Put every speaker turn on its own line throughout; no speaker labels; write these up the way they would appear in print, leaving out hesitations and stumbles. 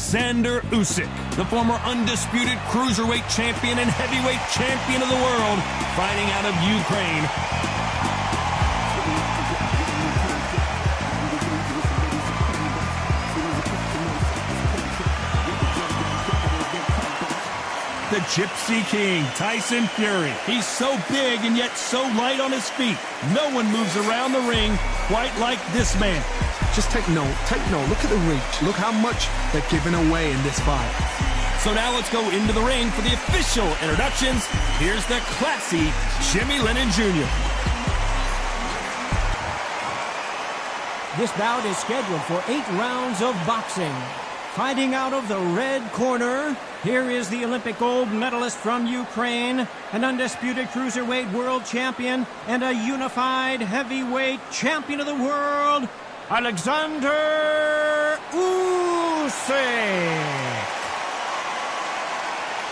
Alexander Usyk, the former undisputed cruiserweight champion and heavyweight champion of the world, fighting out of Ukraine. The Gypsy King, Tyson Fury. He's so big and yet so light on his feet. No one moves around the ring quite like this man.
Just take note. Look at the reach. Look how much they're giving away in this fight.
So now let's go into the ring for the official introductions. Here's the classy Jimmy Lennon Jr.
This bout is scheduled for 8 rounds of boxing. Fighting out of the red corner, here is the Olympic gold medalist from Ukraine, an undisputed cruiserweight world champion, and a unified heavyweight champion of the world, Alexander Usyk.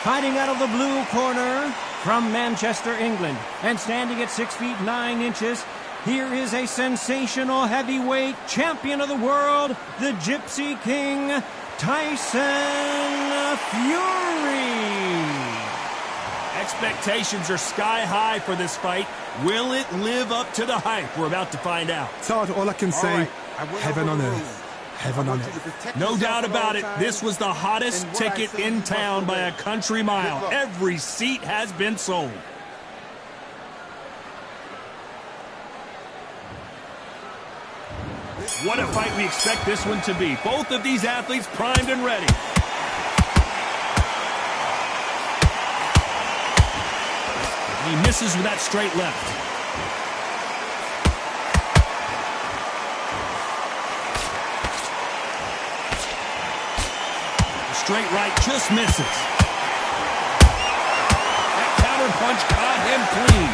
Fighting out of the blue corner, from Manchester, England, and standing at 6 feet 9 inches, here is a sensational heavyweight champion of the world, the Gypsy King, Tyson Fury.
Expectations are sky high for this fight. Will it live up to the hype? We're about to find out.
Todd, all I can say, heaven on earth. Heaven on earth.
No doubt about it, this was the hottest ticket in town by a country mile. Every seat has been sold. What a fight we expect this one to be. Both of these athletes primed and ready. He misses with that straight left. The straight right just misses. That counter punch caught him clean.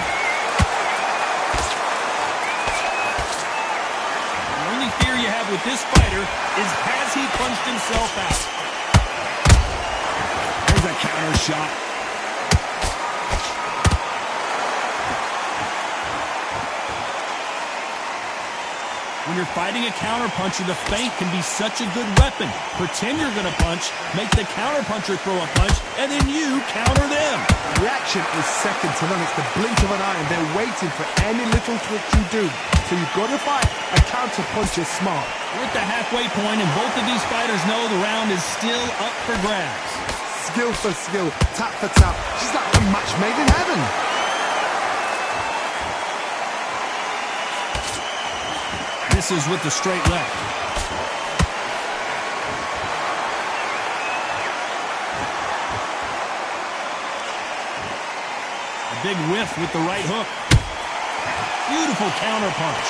Fear you have with this fighter is, has he punched himself out? There's a counter shot. When you're fighting a counter puncher, the feint can be such a good weapon. Pretend you're going to punch, make the counter puncher throw a punch, and then you counter them.
Reaction is second to none. It's the blink of an eye, and they're waiting for any little twitch you do. So you've got to fight a counter punch is smart.
We're at the halfway point, and both of these fighters know the round is still up for grabs.
Skill for skill, tap for tap. She's like a match made in heaven.
This is with the straight left. A big whiff with the right hook. Beautiful counter punch.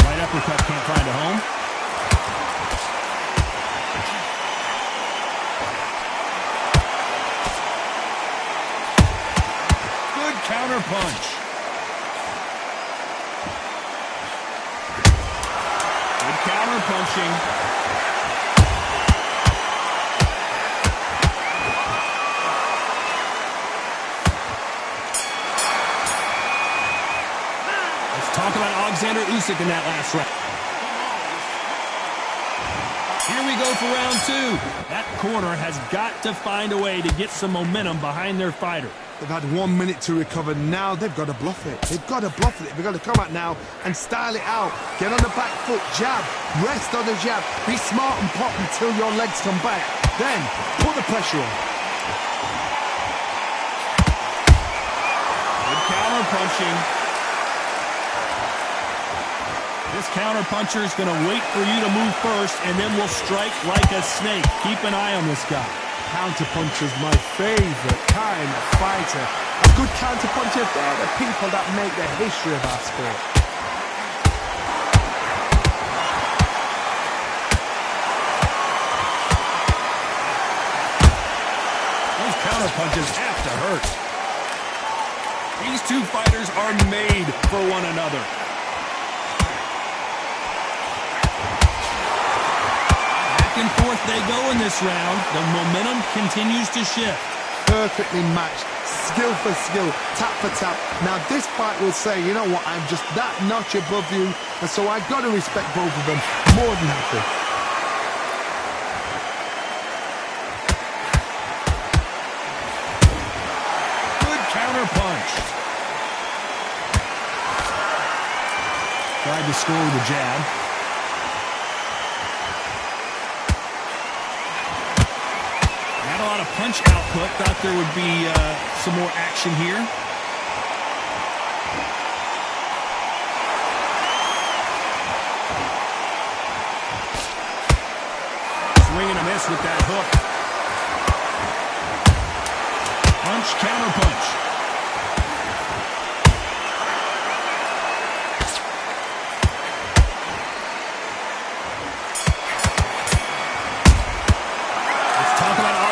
Right uppercut can't find a home. Good counter punch. Good counter punching. Talk about Alexander Usyk in that last round. Here we go for round 2. That corner has got to find a way to get some momentum behind their fighter.
They've had 1 minute to recover. Now they've got to bluff it. They've got to bluff it. They've got to come out now and style it out. Get on the back foot, jab, rest on the jab. Be smart and pop until your legs come back. Then put the pressure on.
Good counter punching. This counter puncher is going to wait for you to move first, and then will strike like a snake. Keep an eye on this guy.
Counter puncher's my favorite kind of fighter. A good counter puncher, they're the people that make the history of our sport.
Those counter punches have to hurt. These two fighters are made for one another. Back and forth they go in this round. The momentum continues to shift.
Perfectly matched. skill for skill, tap for tap. Now this fight will say, you know what, I'm just that notch above you, and so I've got to respect both of them more than happy.
Good counter punch. Tried to score with a jab. Not a lot of punch output. Thought there would be some more action here. Swing and a miss with that hook. Punch, counter punch.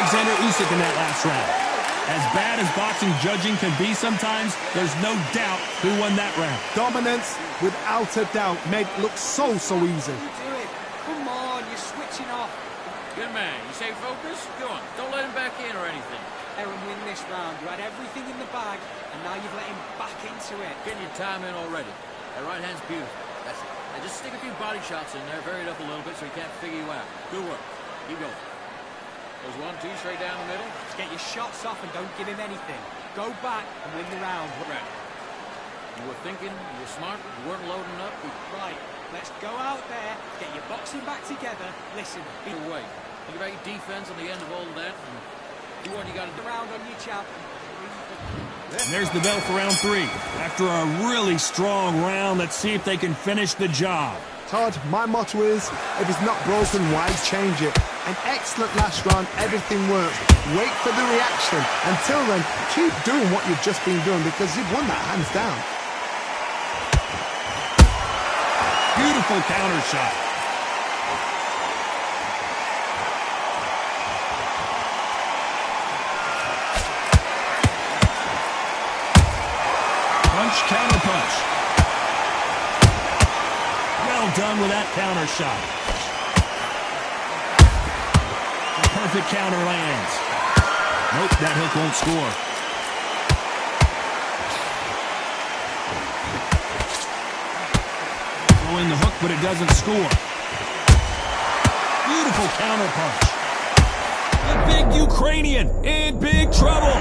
Alexander Usyk in that last round. As bad as boxing judging can be sometimes, there's no doubt who won that round.
Dominance, without a doubt, made it look so easy.
You do it. Come on, you're switching off.
Good man. You say focus? Go on. Don't let him back in or anything.
Aaron win this round. You had everything in the bag, and now you've let him back into it.
Getting your time in already. That right hand's beautiful. That's it. Now just stick a few body shots in there, vary it up a little bit so he can't figure you out. Good work. Keep going. There's 1, 2, straight down the middle.
Just get your shots off and don't give him anything. Go back and win the round.
Right. You were thinking, you were smart, you weren't loading up.
Right, let's go out there, get your boxing back together. Listen, be
away. Think about your defense on the end of all of that. And do what you got to do.
around on your chap.
And there's the bell for round 3. After a really strong round, let's see if they can finish the job.
Todd, my motto is, if it's not broken, why change it? An excellent last round, everything works. Wait for the reaction. Until then, keep doing what you've just been doing because you've won that hands down.
Beautiful counter shot. Punch, counter punch. Well done with that counter shot. The perfect counter lands. Nope, that hook won't score. Throwing the hook, but it doesn't score. Beautiful counter punch. The big Ukrainian in big trouble.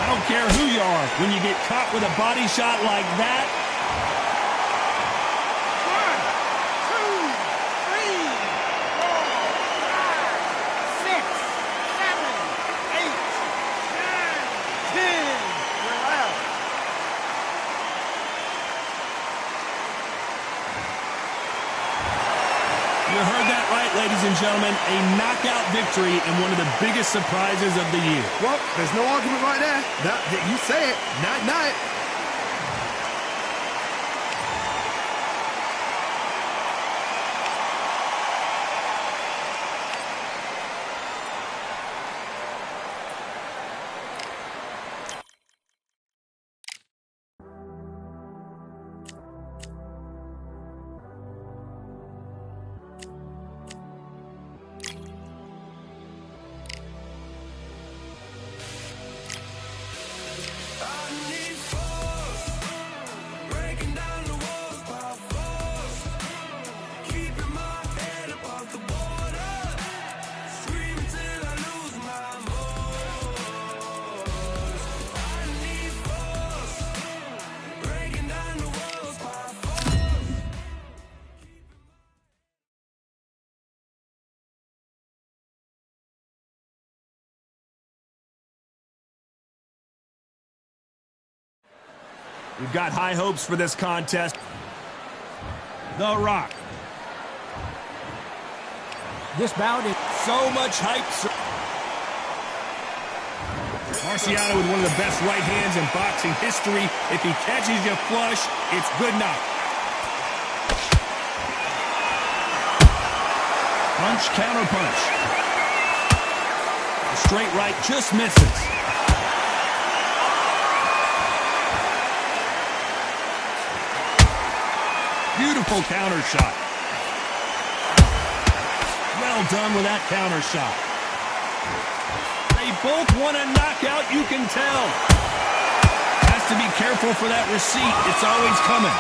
I don't care who you are, when you get caught with a body shot like that.
1, 2, 3, 4, 5, 6, 7, 8, 9, 10. We're out.
You heard that right, ladies and gentlemen. A knockout victory and one of the biggest surprises of the year.
Well, there's no argument right there. You say it. Night-night.
We've got high hopes for this contest. The Rock.
This bout is
So much hype. Marciano with one of the best right hands in boxing history. If he catches you flush, it's good enough. Punch, counter punch. A straight right just misses. Beautiful counter shot. Well done with that counter shot. They both want a knockout, you can tell. Has to be careful for that receipt. It's always coming.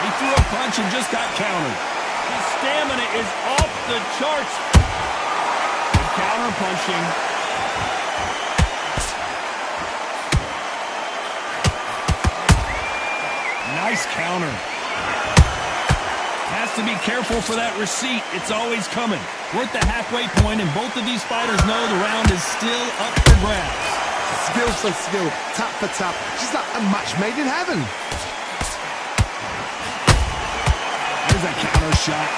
He threw a punch and just got countered. His stamina is off the charts. Good counter punching. Nice counter. Has to be careful for that receipt. It's always coming. We're at the halfway point, and both of these fighters know the round is still up for grabs.
Skill for skill, tap for tap. Just like a match made in heaven.
There's a counter shot.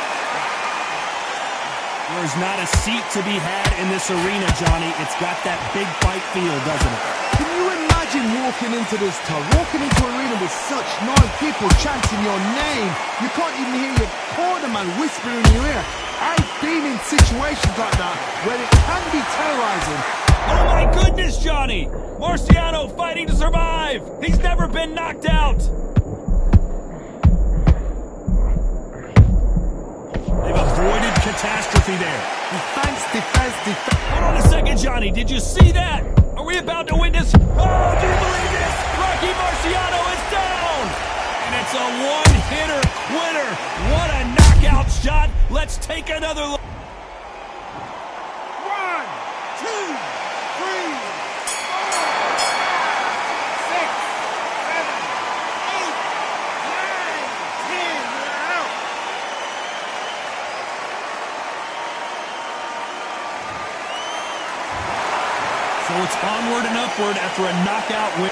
There's not a seat to be had in this arena, Johnny. It's got that big fight feel, doesn't it?
Can you imagine walking into this town, walking into an arena with such noise, people chanting your name? You can't even hear your cornerman whispering in your ear. I've been in situations like that where it can be terrorizing.
Oh my goodness, Johnny! Marciano fighting to survive! He's never been knocked out! They've avoided catastrophe there.
Defense, defense, defense.
Hold on a second, Johnny. Did you see that? Are we about to witness? Oh, do you believe this? Rocky Marciano is down! And it's a one-hitter quitter. What a knockout shot. Let's take another look.
1, 2, 3, 4, 6, 7, 8, 9, 10. You're out.
So it's onward and upward after a knockout win.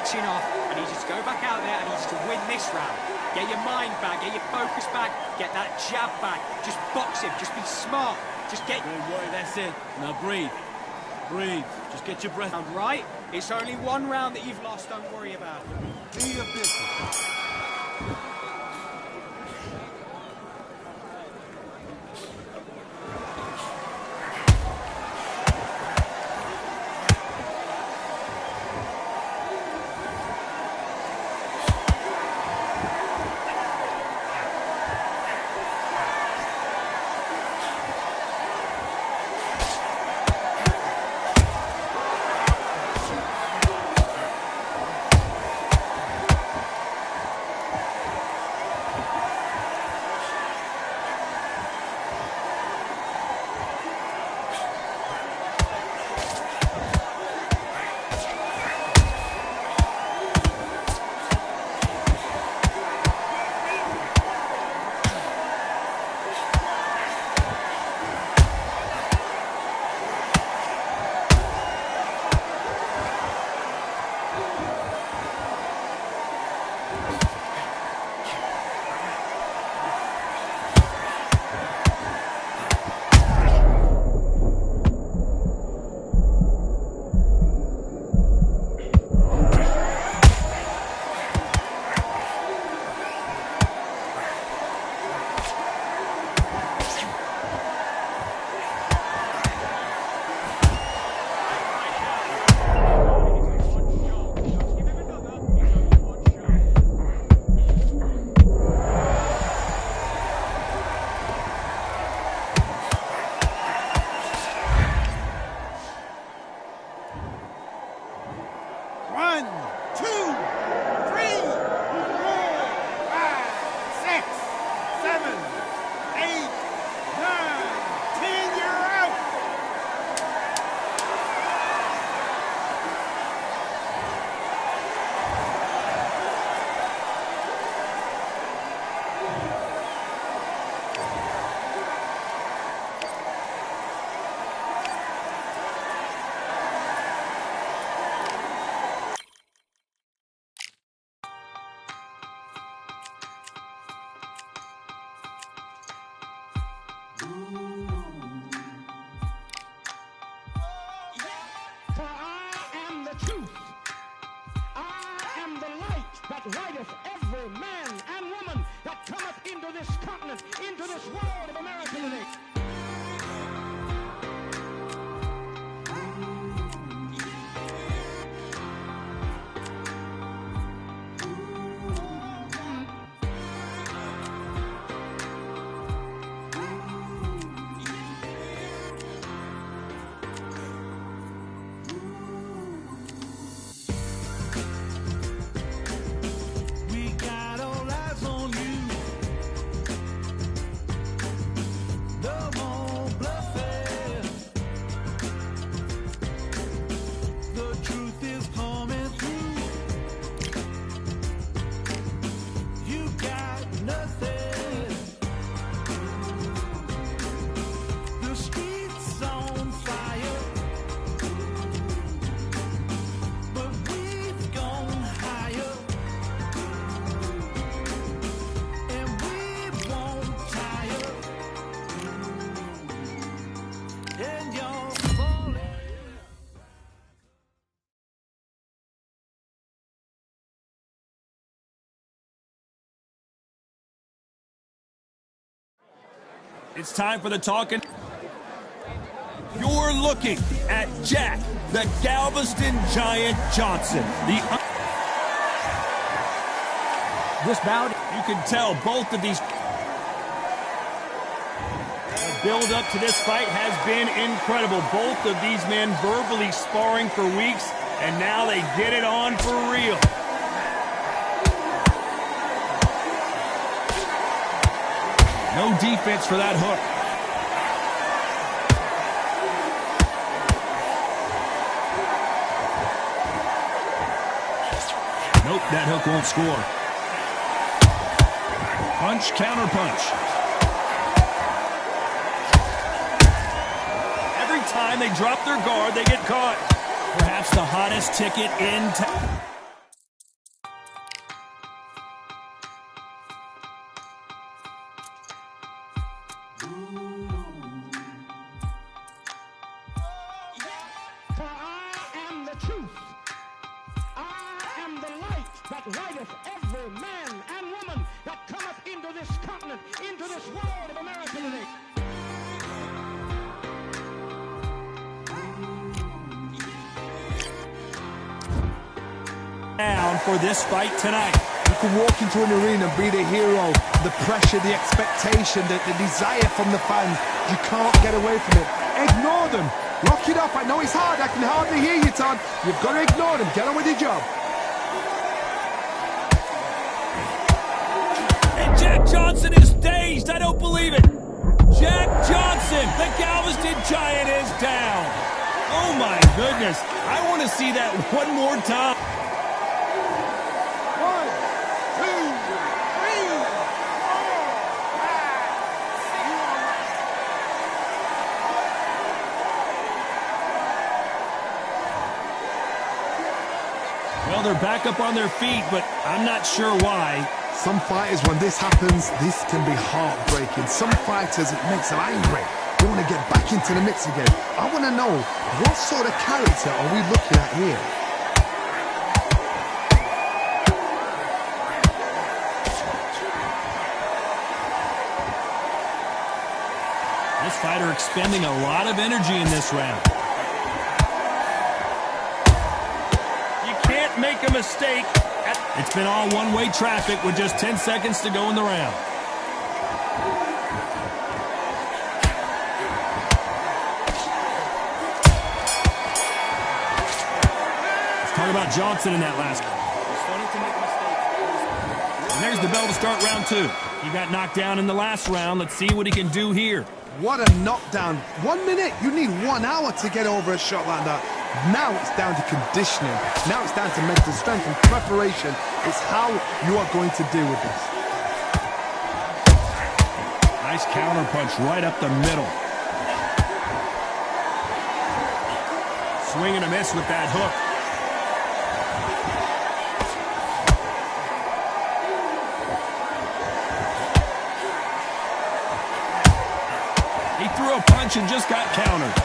switching off. I need you to go back out there. I need you to win this round. Get your mind back, get your focus back, get that jab back. Just box him, just be smart. Just get...
Don't worry, that's it. Now breathe. Breathe. Just get your breath.
Right? It's only one round that you've lost, don't worry about it.
Do your business.
For I am the truth. I am the light that lighteth every man and woman that cometh into this continent, into this world of America today.
It's time for the talking. You're looking at Jack, the Galveston Giant Johnson.
This bout,
You can tell both of these. The build up to this fight has been incredible. Both of these men verbally sparring for weeks, and now they get it on for real. No defense for that hook. Nope, that hook won't score. Punch, counter punch. Every time they drop their guard, they get caught. Perhaps the hottest ticket in town.
righteth every man and woman that cometh into this continent, into this world of America today.
Down for this fight tonight.
You can walk into an arena and be the hero. The pressure, the expectation, the desire from the fans. You can't get away from it. Ignore them. Lock it up. I know it's hard. I can hardly hear you, Todd. You've got to ignore them. Get on with your job.
And Jack Johnson is dazed. I don't believe it. Jack Johnson, the Galveston Giant, is down. Oh my goodness. I want to see that one more time. Well, they're back up on their feet, but I'm not sure why.
Some fighters, when this happens, this can be heartbreaking. Some fighters, it makes them angry. They want to get back into the mix again. I want to know, what sort of character are we looking at here?
This fighter expending a lot of energy in this round. Can't make a mistake. It's been all one-way traffic with just 10 seconds to go in the round. Let's talk about Johnson in that last one. And there's the bell to start round two. He got knocked down in the last round. Let's see what he can do here.
What a knockdown. 1 minute, you need 1 hour to get over a shot like that. Now it's down to conditioning. Now it's down to mental strength and preparation. It's how you are going to deal with this.
Nice counter punch right up the middle. Swing and a miss with that hook. He threw a punch and just got countered.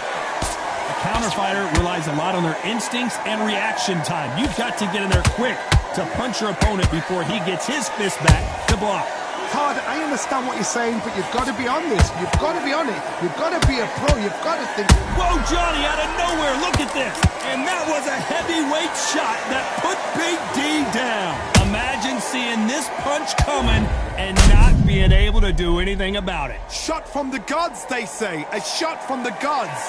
Counter fighter relies a lot on their instincts and reaction time. You've got to get in there quick to punch your opponent before he gets his fist back to block.
Todd, I understand what you're saying, but you've got to be on this. You've got to be on it. You've got to be a pro. You've got to think.
Whoa, Johnny, out of nowhere. Look at this. And that was a heavyweight shot that put Big D down. Imagine seeing this punch coming and not being able to do anything about it.
Shot from the gods, they say. A shot from the gods.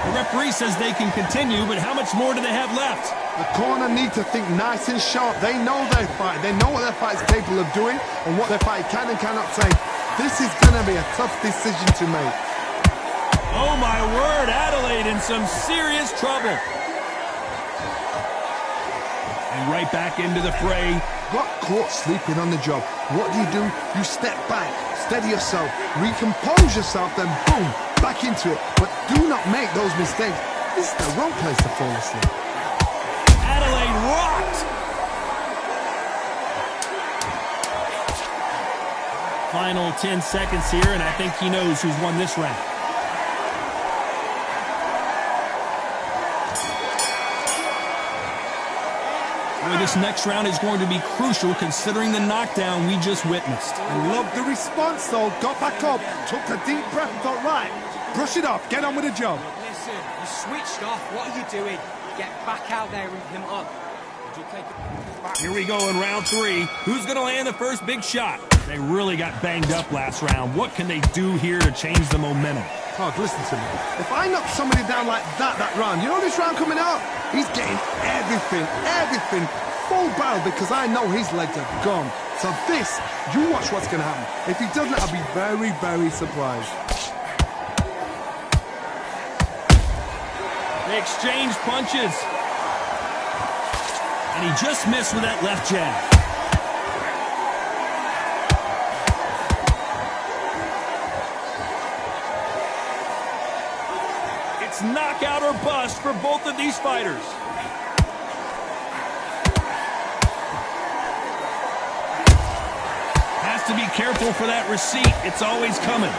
The referee says they can continue, but how much more do they have left?
The corner need to think nice and sharp. They know their fight. They know what their fight is capable of doing and what their fight can and cannot take. This is going to be a tough decision to make.
Oh, my word. Adelaide in some serious trouble. And right back into the fray.
Got caught sleeping on the job. What do? You step back, steady yourself, recompose yourself, then boom, back into it. But do not make those mistakes. This is the wrong place to fall asleep.
Adelaide rocked. Final 10 seconds here, and I think he knows who's won this round. Boy, this next round is going to be crucial considering the knockdown we just witnessed.
I love the response, though. Got back up, took a deep breath and thought, right, brush it off, get on with the job.
Listen, you switched off. What are you doing? Get back out there and him up.
Here we go in round three. Who's going to land the first big shot? They really got banged up last round. What can they do here to change the momentum?
Todd, listen to me. If I knock somebody down like that round, you know this round coming out? He's getting everything, full barrel because I know his legs are gone. So this, you watch what's going to happen. If he doesn't, I'll be very, very surprised.
They exchange punches. And he just missed with that left jab. It's knockout or bust for both of these fighters. Has to be careful for that receipt. It's always coming.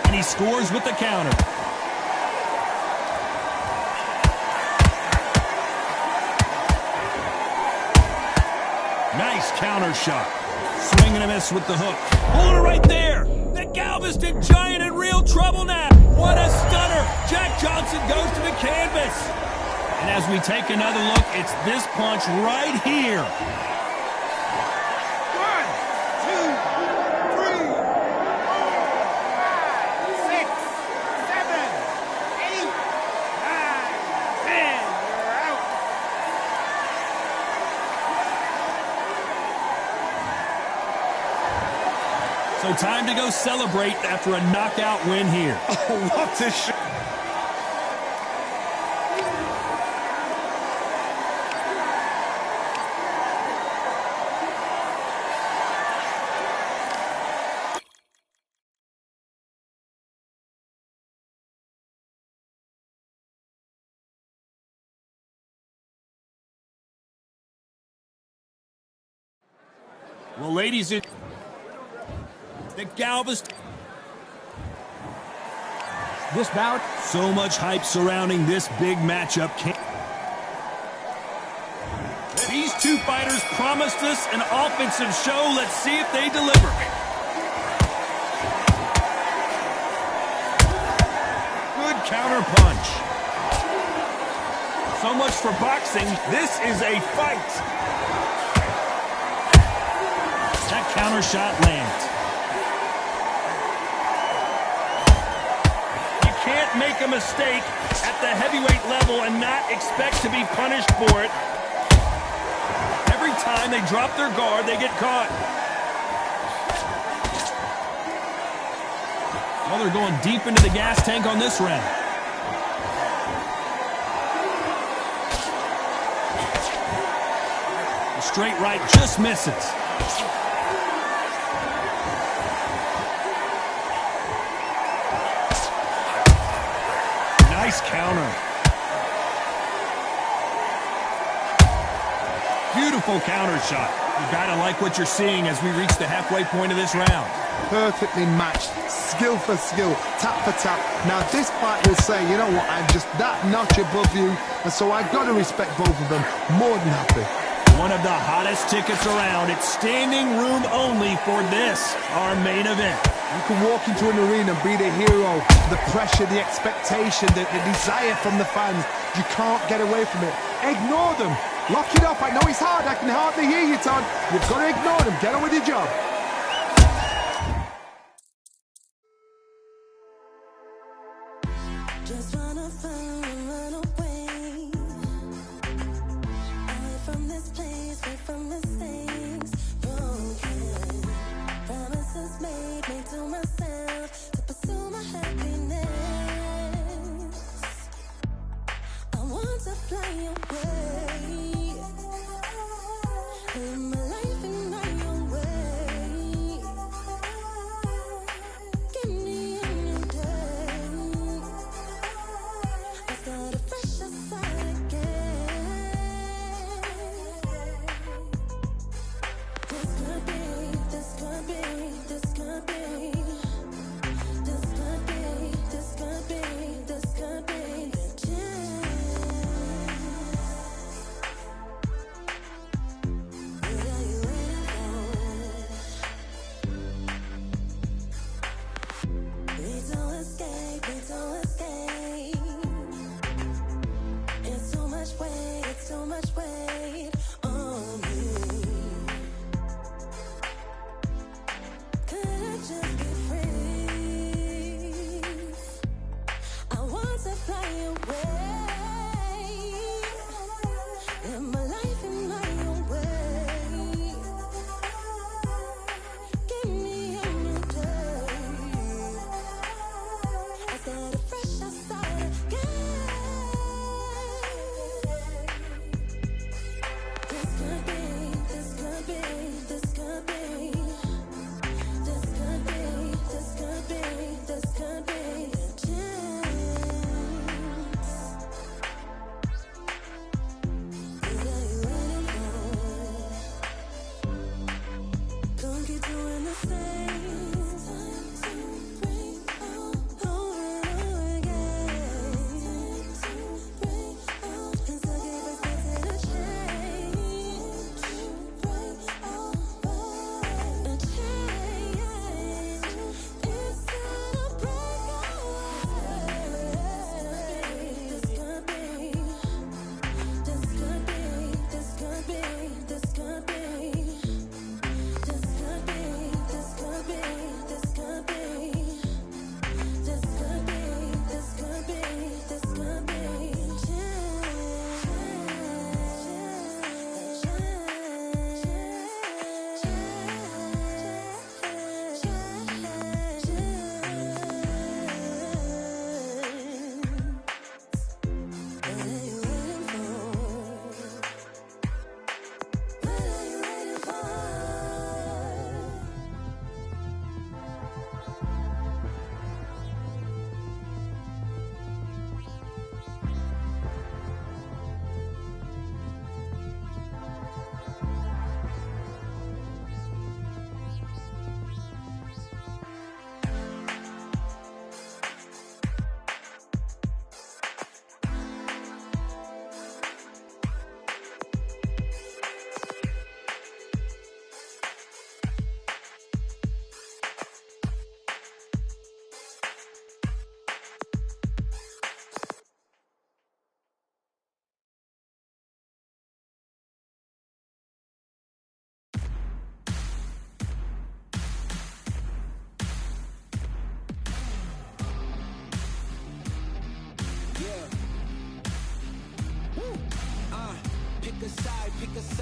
And he scores with the counter. Nice counter shot. Swing and a miss with the hook. Pulling it right there. The Galveston Giant in real trouble now. What a stunner. Jack Johnson goes to the canvas. And as we take another look, it's this punch right here.
1, 2, 3, 4, 5, 6, 7, 8, 9, 10. You're out.
So time to go celebrate after a knockout win here.
Oh, what a shot.
Well, ladies and the Galveston.
This bout,
So much hype surrounding this big matchup. These two fighters promised us an offensive show. Let's see if they deliver. Good counter punch. So much for boxing. This is a fight. That counter shot lands. You can't make a mistake at the heavyweight level and not expect to be punished for it. Every time they drop their guard, they get caught. Well, they're going deep into the gas tank on this round. The straight right just misses. Nice counter. Beautiful counter shot. You gotta like what you're seeing as we reach the halfway point of this round.
Perfectly matched, skill for skill, tap for tap. Now this fight will say, you know what, I'm just that notch above you, and so I've got to respect both of them. More than happy.
One of the hottest tickets around. It's standing room only for this, our main event.
You can walk into an arena and be the hero. The pressure, the expectation, the desire from the fans. You can't get away from it. Ignore them. Lock it up. I know it's hard. I can hardly hear you, Todd. You've got to ignore them. Get on with your job.
Just wanna find and run away. Away from this place, away from mistakes. Broken promises made to myself to pursue my happiness. I want to fly away. Live my life in my own way.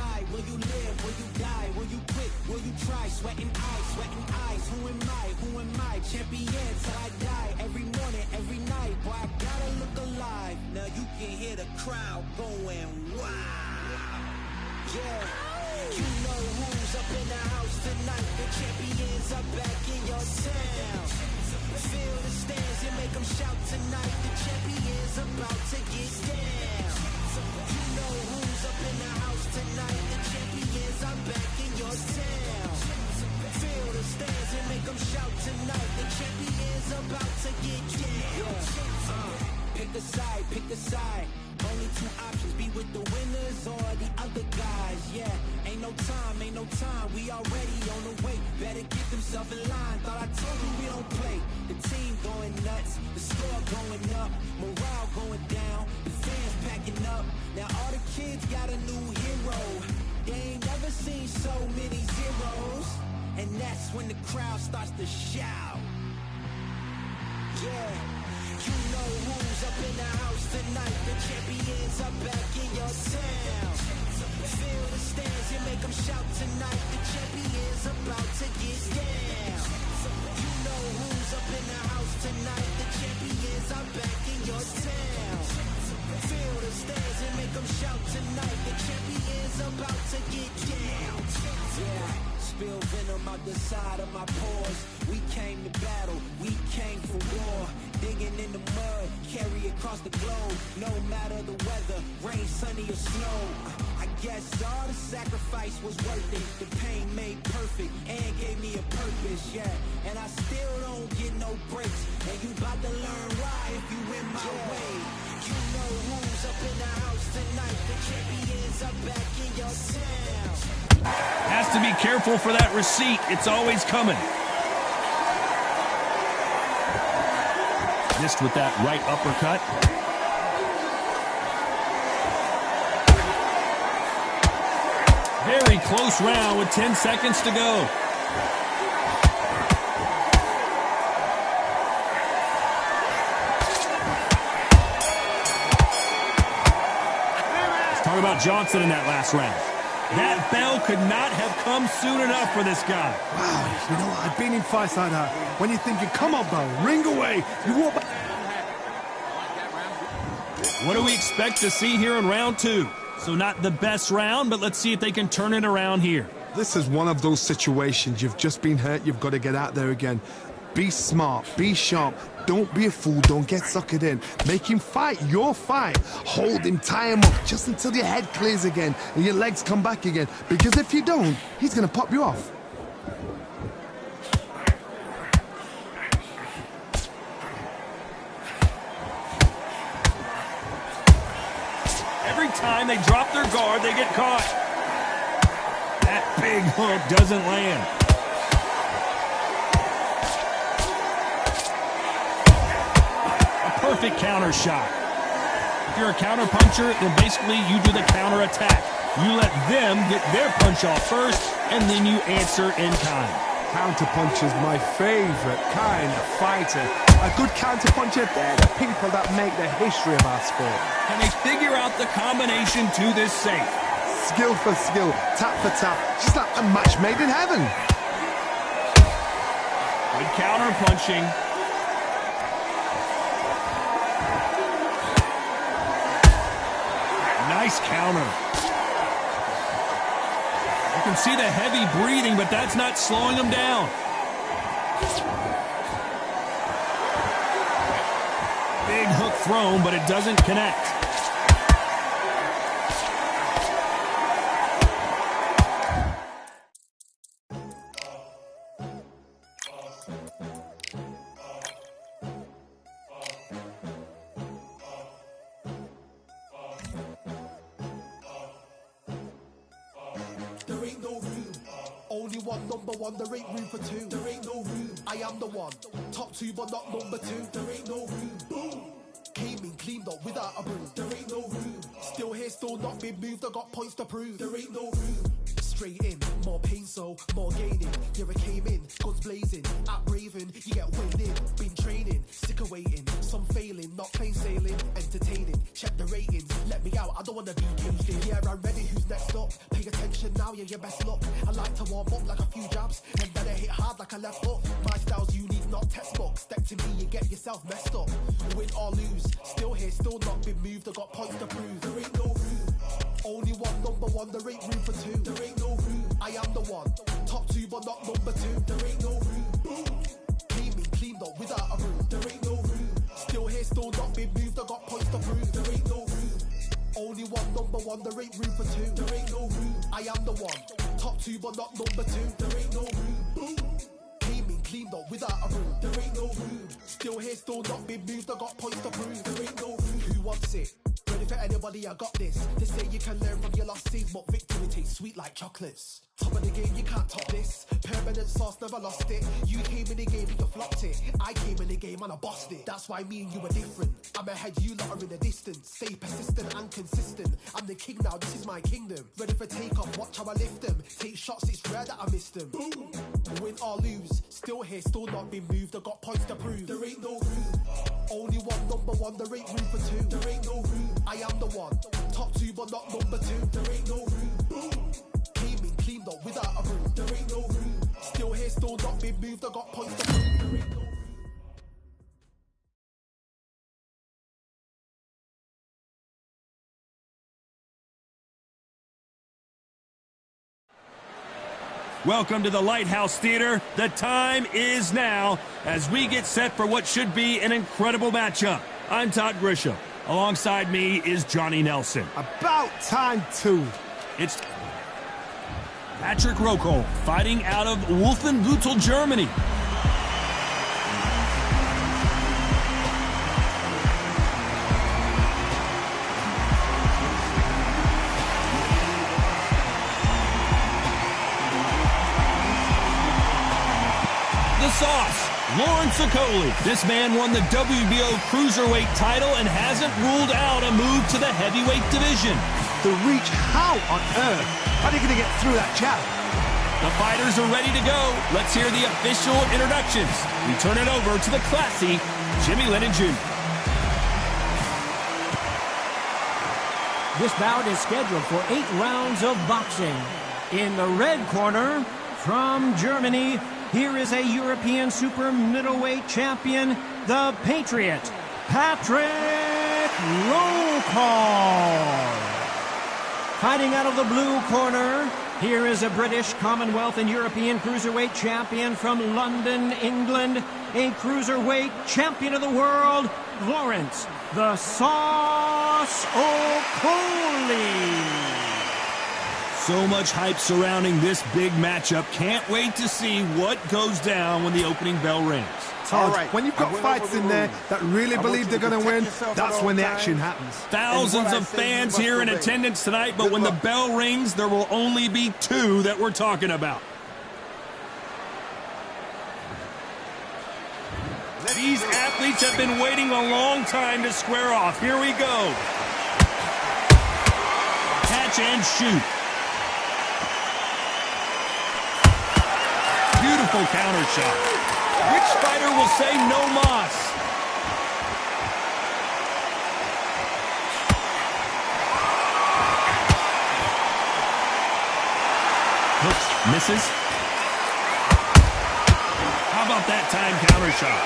decide? Will you live? Will you die? Will you quit? Will you try? Sweating eyes. Who am I? Who am I? Champion till I die. Every morning, every night. Boy, I gotta look alive. Now you can hear the crowd going wow. Yeah. You know who's up in the house tonight. The champions are back in your town. Feel the stands and make them shout tonight. The champions about to get down. You know who's up in the house tonight. The champions are back in your town. Feel the stands and make them shout tonight. The champions about to get down. Pick a side. Only two options, be with the winners or the other guys. Yeah, ain't no time, we already on the way. Better get themselves in line, thought I told you we don't play. The team going nuts, the score going up, morale going down, the fans packing up. Now all the kids got a new hero. They ain't never seen so many zeros. And that's when the crowd starts to shout. Yeah. You know who's up in the house tonight. The champions are back in your town. Feel the stands and make them shout tonight. The champions about to get down. You know who's up in the house tonight. The champions are back in your town. Feel the stands and make them shout tonight. The champions about to get down. Yeah. Spill venom out the side of my pores. We came to battle, we came for war. Digging in the mud, carry across the globe. No matter the weather, rain, sunny or snow. I guess all the sacrifice was worth it. The pain made perfect and gave me a purpose, yeah. And I still don't get no breaks. And you about to learn why if you in my way. You know who's up in the house tonight. The champions are back in your town.
Has to be careful for that receipt. It's always coming. Missed with that right uppercut. Very close round with 10 seconds to go. Let's talk about Johnson in that last round. That bell could not have come soon enough for this guy.
Wow, you know what? I've been in fights like that. When you're thinking, come on, bell, ring away. You walk back.
What do we expect to see here in round two? So not the best round, but let's see if they can turn it around here.
This is one of those situations. You've just been hurt. You've got to get out there again. Be smart. Be sharp. Don't be a fool. Don't get suckered in. Make him fight your fight. Hold him, tie him up, just until your head clears again and your legs come back again. Because if you don't, he's going to pop you off.
Every time they drop their guard, they get caught. That big hook doesn't land. Perfect counter shot. If you're a counter puncher, then basically you do the counter attack. You let them get their punch off first, and then you answer in kind.
Counter puncher's my favorite kind of fighter. A good counter puncher, they're the people that make the history of our sport.
Can they figure out the combination to this safe?
Skill for skill, tap for tap, just like a match made in heaven.
Good counter punching. Nice counter. You can see the heavy breathing, but that's not slowing him down. Big hook thrown, but it doesn't connect.
There ain't no room. Only one, number one. There ain't room for two. There ain't no room. I am the one. Top two, but not number two. There ain't no room. Boom. Came in, cleaned up without a broom. There ain't no room. Still here, still not been moved. I got points to prove. There ain't no room. Straight in, more pain, so more gaining. Yeah, I came in, guns blazing, at Raven, you get weighed in. Been training, sick of waiting, some failing, not plain sailing, entertaining. Check the ratings, let me out, I don't wanna be caged in. Yeah, I'm ready, who's next up? Pay attention now, yeah, your best luck. I like to warm up like a few jabs, and then I hit hard like a left hook. My style's unique, not textbook. Step to me, you get yourself messed up. Win or lose, still here, still not been moved. I got points to prove. There ain't no room. Only one, number one, there ain't room for two. There ain't no room. I am the one. Top two, but not number two. There ain't no room. Boom. Cleaned up without a room. There ain't no room. Still here, still not been moved. I got points to prove. There ain't no room. Only one, number one, there ain't room for two. There ain't no room. I am the one. Top two, but not number two. There ain't no room. Boom. Cleaned up without a room. There ain't no room. Still here, still not been moved. I got points to prove. There ain't no room. Who wants it? Ready for anybody, I got this. They say you can learn from your losses, but victory tastes sweet like chocolates. Top of the game, you can't top this. Permanent sauce, never lost it. You came in the game and you flopped it. I came in the game and I bossed it. That's why me and you are different. I'm ahead, you lot are in the distance. Stay persistent and consistent. I'm the king now, this is my kingdom. Ready for take-off, watch how I lift them. Take shots, it's rare that I miss them. Boom. Win or lose, still here, still not been moved. I got points to prove. There ain't no room. Only one, number one, there ain't room for two. There ain't no room. I am the one. Top two, but not number two. There ain't no room. Boom. Cleaned up without a room. There ain't no room. Still here, still not been moved. I got points to prove. There ain't no room.
Welcome to the Lighthouse Theater. The time is now as we get set for what should be an incredible matchup. I'm Todd Grisham. Alongside me is Johnny Nelson.
About time too.
It's Patrick Rokel fighting out of Wolfenbüttel, Germany. The Sauce, Lawrence Okolie. This man won the WBO Cruiserweight title and hasn't ruled out a move to the heavyweight division.
The reach, how on earth are they going to get through that jab?
The fighters are ready to go. Let's hear the official introductions. We turn it over to the classy Jimmy Lennon Jr.
This bout is scheduled for 8 rounds of boxing. In the red corner, from Germany, here is a European super middleweight champion, the Patriot, Patrick Rokel. Fighting out of the blue corner, here is a British, Commonwealth, and European cruiserweight champion from London, England, a cruiserweight champion of the world, Lawrence "The Sauce" Okolie.
So much hype surrounding this big matchup. Can't wait to see what goes down when the opening bell rings.
Todd, when you've got fights in there that really believe they're going to win, that's when the action happens.
Thousands of fans here in attendance tonight, but when the bell rings, there will only be 2 that we're talking about. These athletes have been waiting a long time to square off. Here we go. Catch and shoot. Beautiful counter shot. Which fighter will say no mas? Hooks, misses. How about that time counter shot?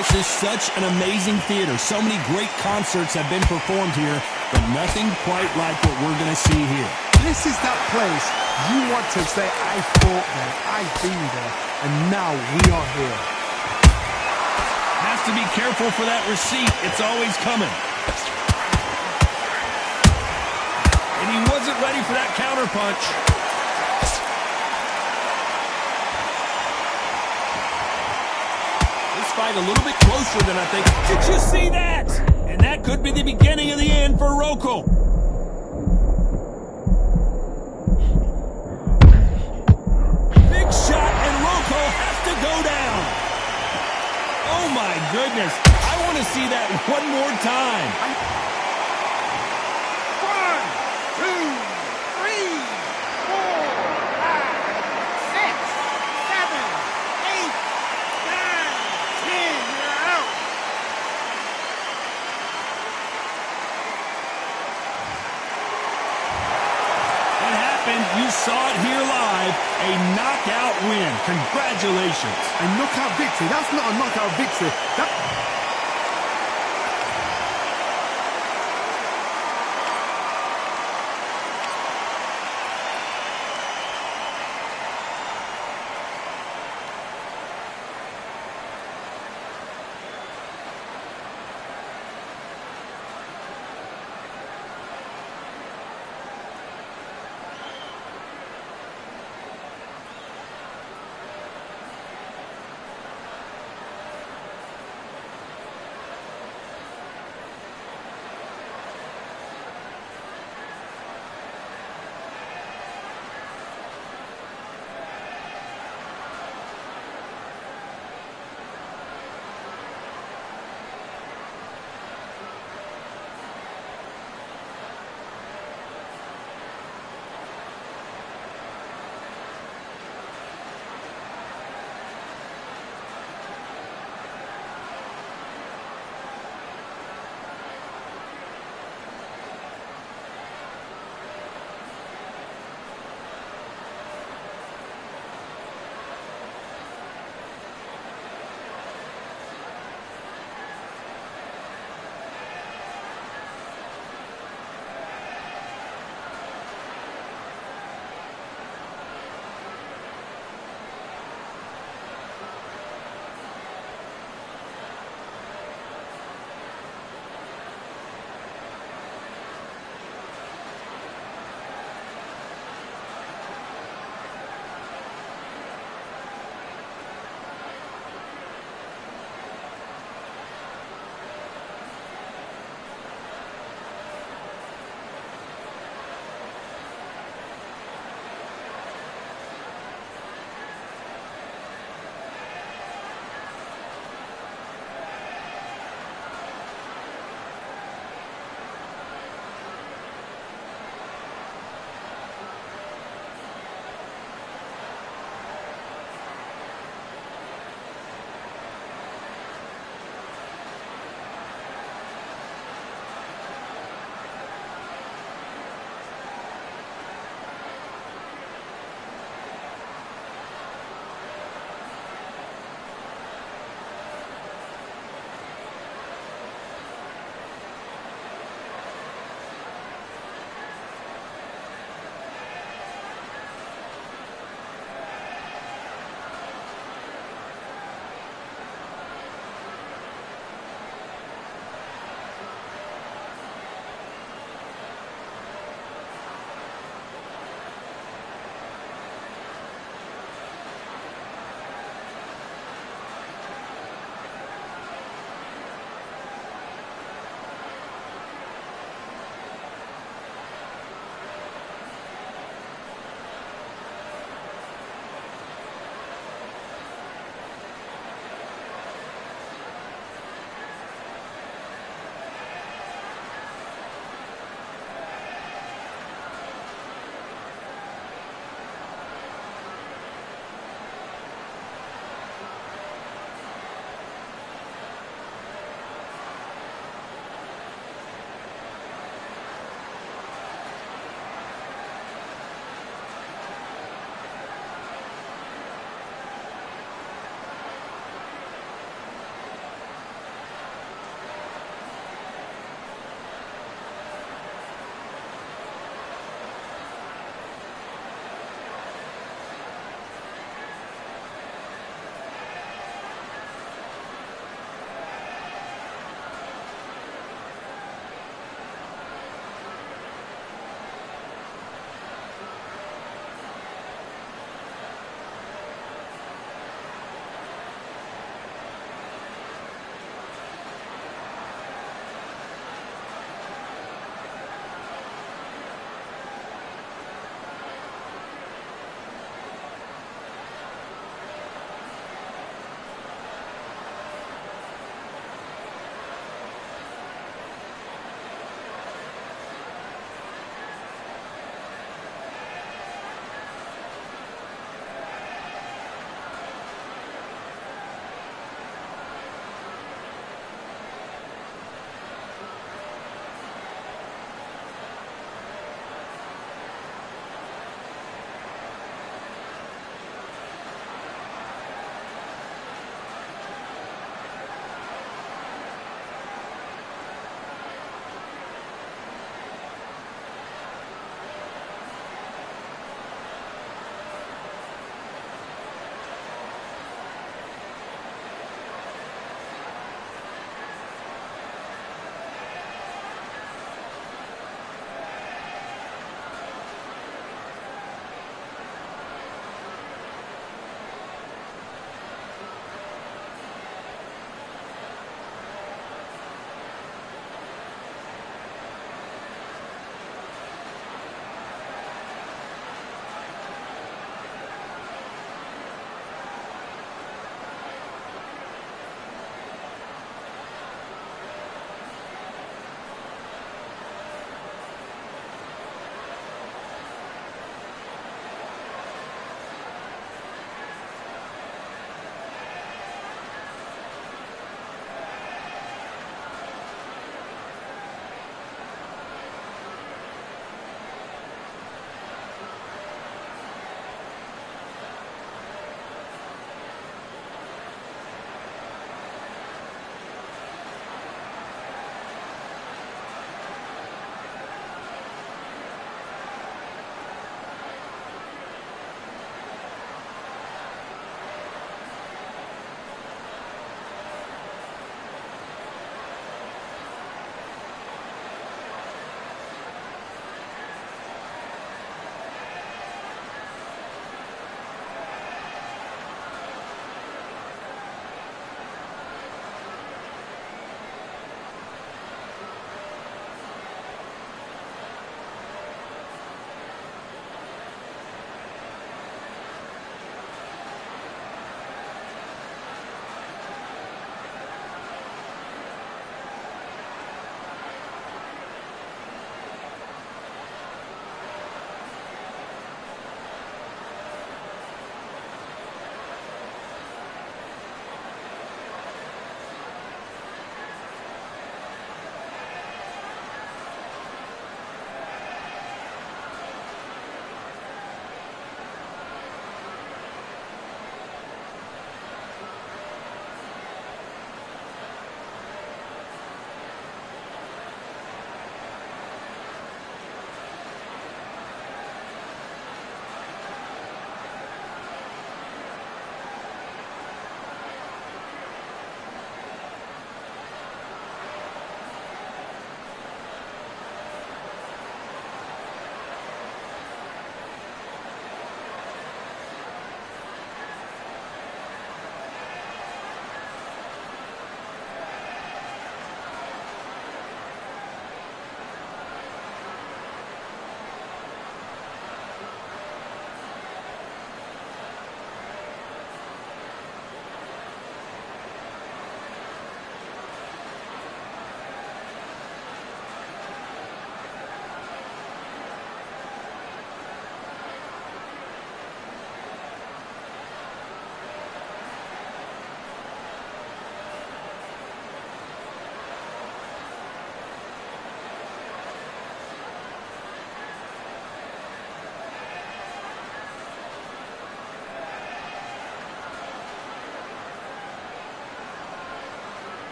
This is such an amazing theater. So many great concerts have been performed here, but nothing quite like what we're going to see here.
This is that place you want to say, I fought there, I've been there, and now we are here.
Has to be careful for that receipt. It's always coming. And he wasn't ready for that counter punch. This fight a little bit closer than I think. Did you see that? And that could be the beginning of the end for Rokel. Big shot, and Rokel has to go down. Oh my goodness. I want to see that one more time.
1, 2, 3, 4, 5, 6, 7, 8, 9, 10. You're out.
You saw it here live, a knockout win. Congratulations.
A knockout victory? That's not a knockout victory.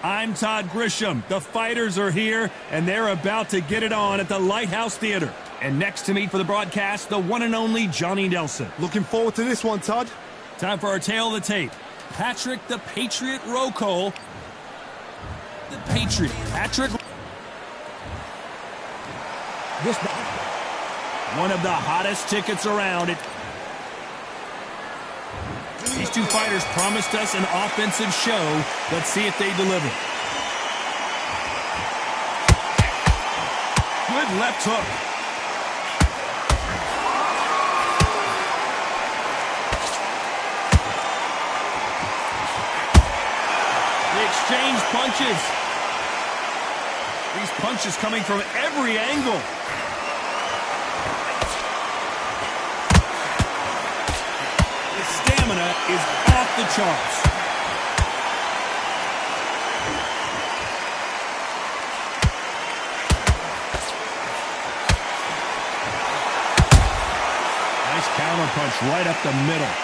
I'm Todd Grisham. The fighters are here, and they're about to get it on at the Lighthouse Theater. And next to me for the broadcast, the one and only Johnny Nelson.
Looking forward to this one, Todd.
Time for our tale of the tape. Patrick the Patriot Rocco. The Patriot. Patrick. One of the hottest tickets around. These two fighters promised us an offensive show. Let's see if they deliver. Good left hook. They exchange punches. These punches coming from every angle. Stamina is off the charts. Nice counterpunch right up the middle.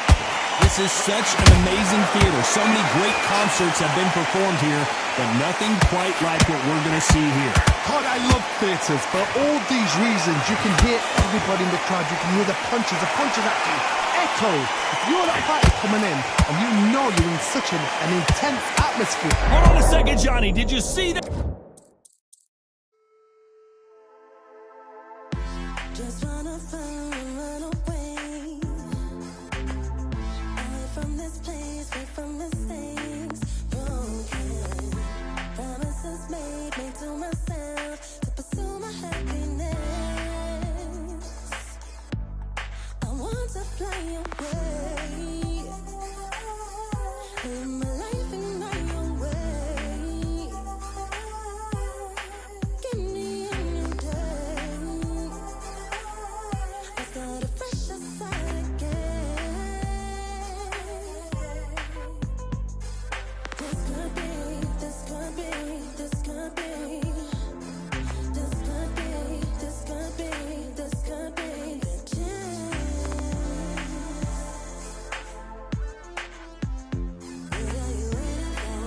This is such an amazing theater. So many great concerts have been performed here, but nothing quite like what we're going to see here.
Todd, I love theatres. For all these reasons, you can hear everybody in the crowd. You can hear the punches. The punches actually echo. If you're that fighter coming in and you know you're in such an intense atmosphere.
Hold on a second, Johnny. Did you see that?
Just wanna find and run away. Away from this place, away from mistakes. Broken promises made to myself to pursue my happiness. I want to fly away. Live my life in my own way. Give me a new day. I start a fresh start again. This could be, this could be, this could be. This could be, this could be, this could be the chance. What are you waiting for?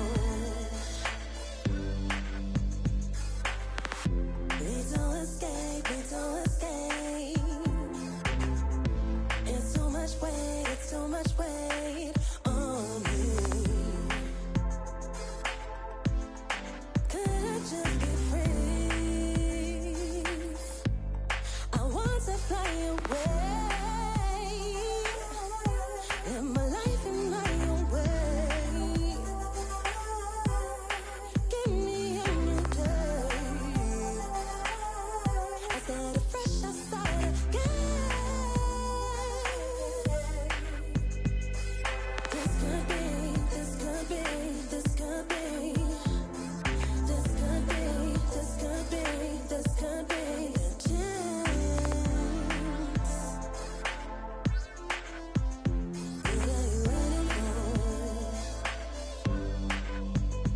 Need to escape, need to escape. It's too much weight, it's too much weight on me. Could I just be free? I want to fly away. Live my life in my own way. Give me a new day. I start a fresh, I start again. This could be, this could be, this could be. This could be, this could be, this could be a chance. What are you waiting for?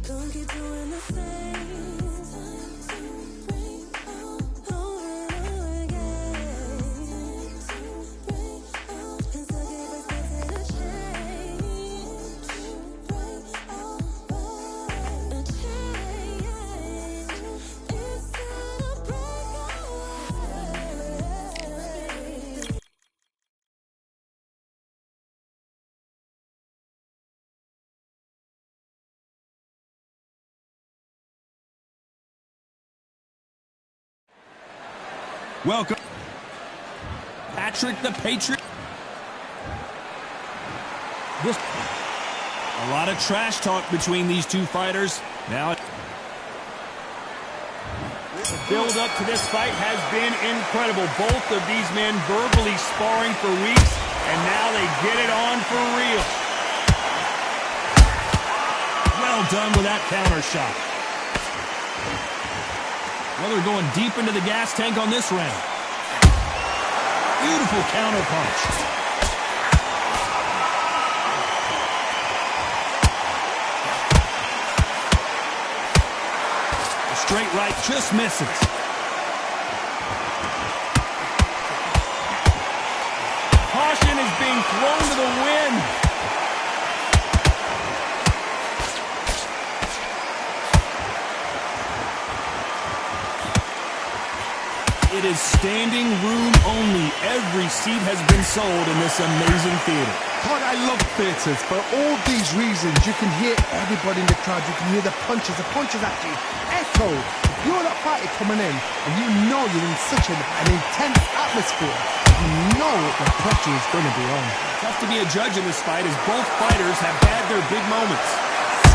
Don't keep doing the same. Time to break out over and over again. Time to break out. It's like every step in a change. Break out, a change. It's gonna break out.
Welcome, Patrick the Patriot. A lot of trash talk between these two fighters. Now, the build-up to this fight has been incredible. Both of these men verbally sparring for weeks, and now they get it on for real. Well done with that counter shot. Well, they're going deep into the gas tank on this round. Beautiful counter punch. The straight right just misses. Caution is being thrown to the wind. it is standing room only. Every seat has been sold in this amazing theater.
God, I love theatres. For all these reasons, you can hear everybody in the crowd. You can hear the punches. The punches actually echo. If you're that fighter coming in and you know you're in such an intense atmosphere, you know the pressure is going to be on.
Tough to be a judge in this fight as both fighters have had their big moments.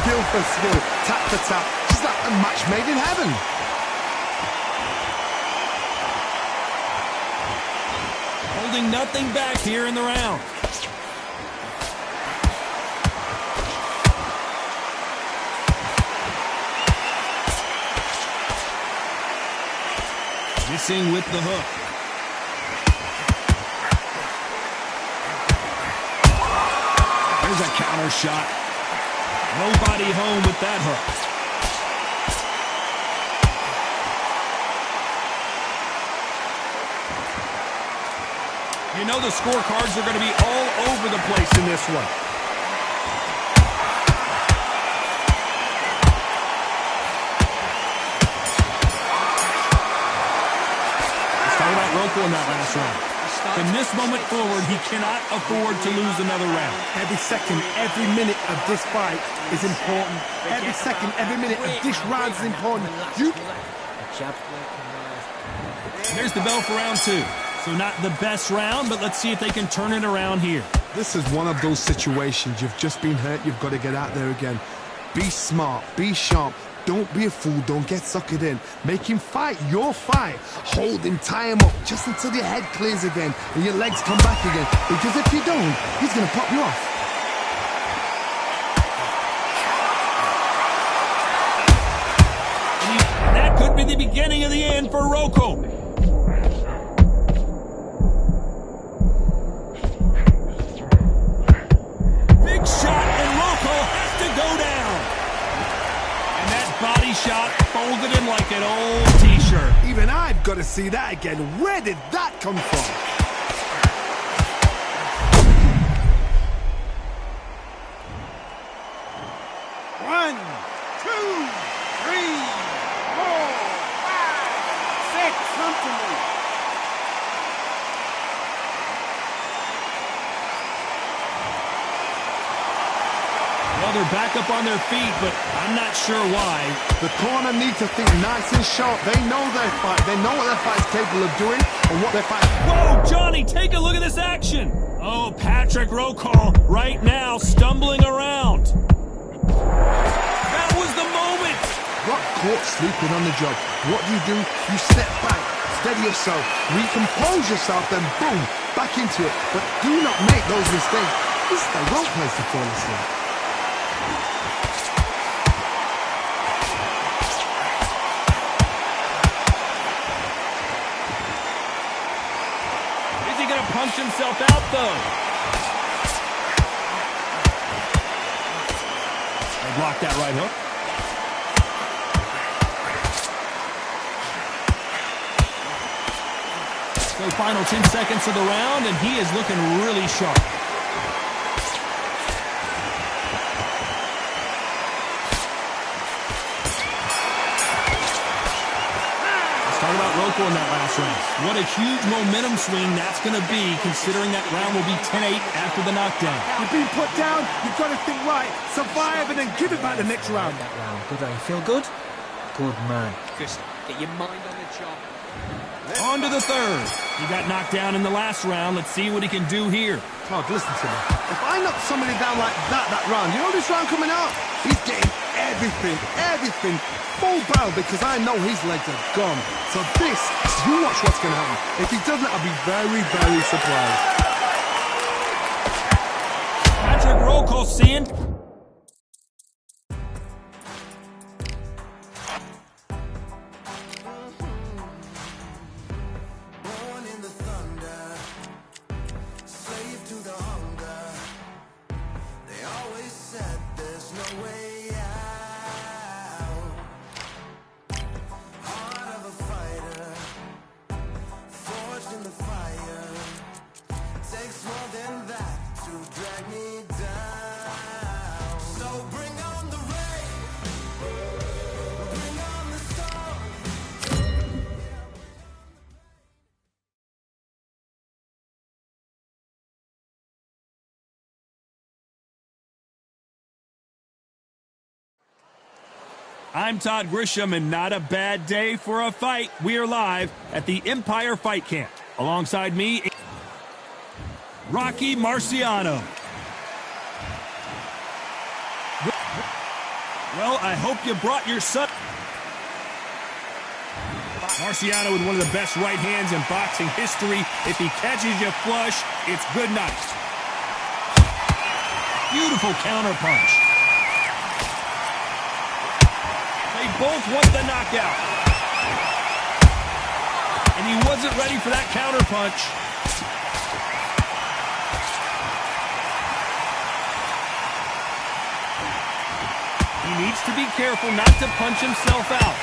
Skill for skill, tap for tap, just like a match made in heaven.
Holding nothing back here in the round. Missing with the hook. There's a counter shot. Nobody home with that hook. You know the scorecards are going to be all over the place in this one. Let's talk about Roco in that last round. From this moment forward, he cannot afford to lose another round.
Every second, every minute of this fight is important. Every second, every minute of this round is important.
There's the bell for round two. So not the best round, but let's see if they can turn it around here.
This is one of those situations. You've just been hurt. You've got to get out there again. Be smart. Be sharp. Don't be a fool. Don't get suckered in. Make him fight your fight. Hold him, tie him up, just until your head clears again and your legs come back again. Because if you don't, he's going to pop you off.
And that could be the beginning of the end for Roco. Big shot, and Roco has to go down. And that body shot folded him like an old t-shirt.
Even I've got to see that again. Where did that come from?
One, two, three, 4, 5, 6. Come to me.
Well, they're back up on their feet, but I'm not sure why.
The corner need to think nice and sharp. They know their fight. They know what their fight's capable of doing and what their fight...
Whoa, Johnny, take a look at this action. Oh, Patrick Roco right now stumbling around. That was the moment.
Got caught sleeping on the job. What do? You step back, steady yourself, recompose yourself, then boom, back into it. But do not make those mistakes. This is the wrong place to fall asleep.
Punch himself out, though. They blocked that right hook. So final 10 seconds of the round, and he is looking really sharp. Talk about Roco in that last round. What a huge momentum swing that's going to be, considering that round will be 10-8 after the knockdown.
You've been put down, you've got to think right, survive, and then give it back the next round.
That round, good. You feel good? Good man.
Just get your mind on the job.
On to the third. He got knocked down in the last round. Let's see what he can do here.
Todd, listen to me. If I knock somebody down like that round, you know this round coming out? He's getting everything, full barrel, because I know his legs are gone. So this, you watch what's going to happen. If he doesn't, I'll be very, very surprised.
Patrick Roco seeing. I'm Todd Grisham, and not a bad day for a fight. We are live at the Empire Fight Camp. Alongside me, Rocky Marciano. Well, I hope you brought your son. Marciano with one of the best right hands in boxing history. If he catches you flush, it's good night. Beautiful counter punch. They both want the knockout. And he wasn't ready for that counter punch. He needs to be careful not to punch himself out.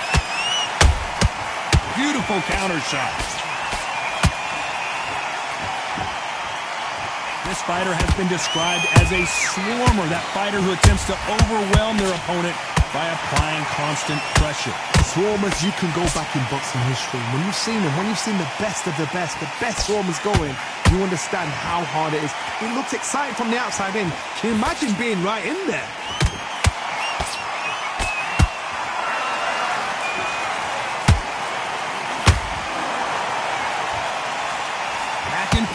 Beautiful counter shot. This fighter has been described as a swarmer, that fighter who attempts to overwhelm their opponent by applying constant pressure.
Swarmers, you can go back in boxing history. When you've seen them, when you've seen the best swarmers going, you understand how hard it is. It looks exciting from the outside in. Can you imagine being right in there?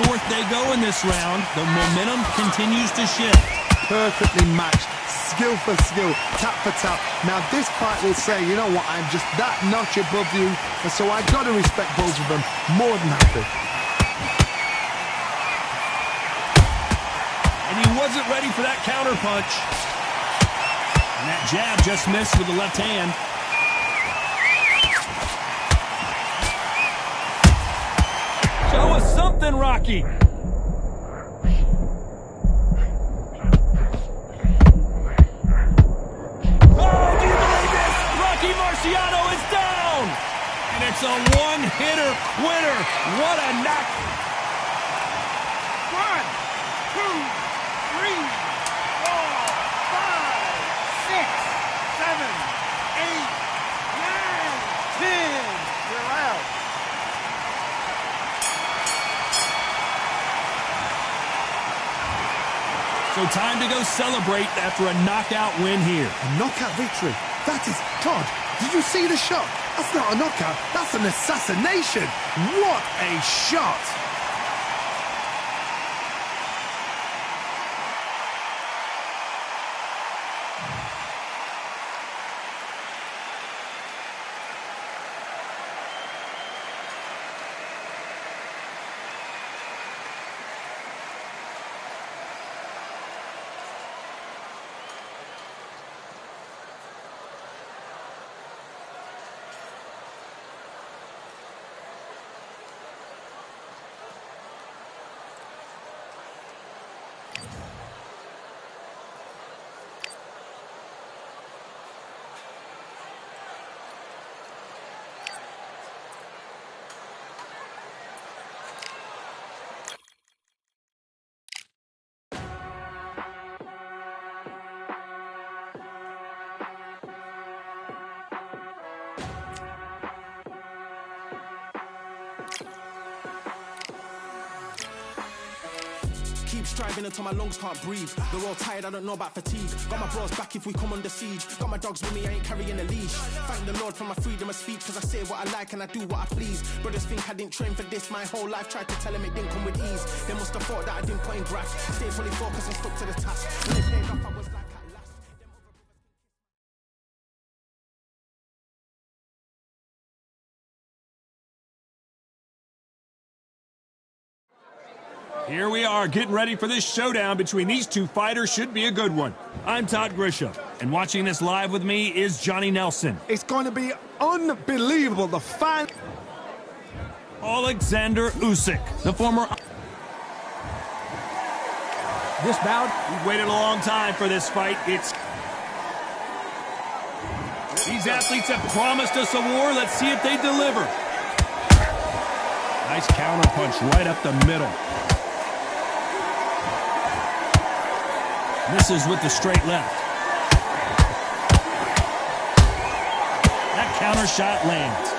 Forth they go in this round. The momentum continues to shift.
Perfectly matched, skill for skill, tap for tap. Now this fight will say, you know what, I'm just that notch above you, and so I got to respect both of them more than happy.
And he wasn't ready for that counter punch. And that jab just missed with the left hand. Show us something, Rocky. Oh, do you believe this? Rocky Marciano is down. And it's a one-hitter quitter. What a knock.
1, 2, 3, 4, 5, 6, 7, 8, 9, 10. You're out.
So time to go celebrate after a knockout win here.
A knockout victory. That is, Todd, did you see the shot? That's not a knockout, that's an assassination. What a shot.
Keep striving until my lungs can't breathe. They're all tired, I don't know about fatigue. Got my bros back if we come under siege. Got my dogs with me, I ain't carrying a leash. Thank the Lord for my freedom of speech, cause I say what I like and I do what I please. Brothers think I didn't train for this my whole life. Tried to tell them it didn't come with ease. They must have thought that I didn't put in graft. Stayed fully focused and stuck to the task. When they played off, I was like at last.
Here we are, getting ready for this showdown between these two fighters. Should be a good one. I'm Todd Grisham, and watching this live with me is Johnny Nelson.
It's going to be unbelievable. The fan...
Alexander Usyk, the former...
This bout...
We've waited a long time for this fight. These athletes have promised us a war. Let's see if they deliver. Nice counter punch right up the middle. Misses with the straight left. That counter shot lands.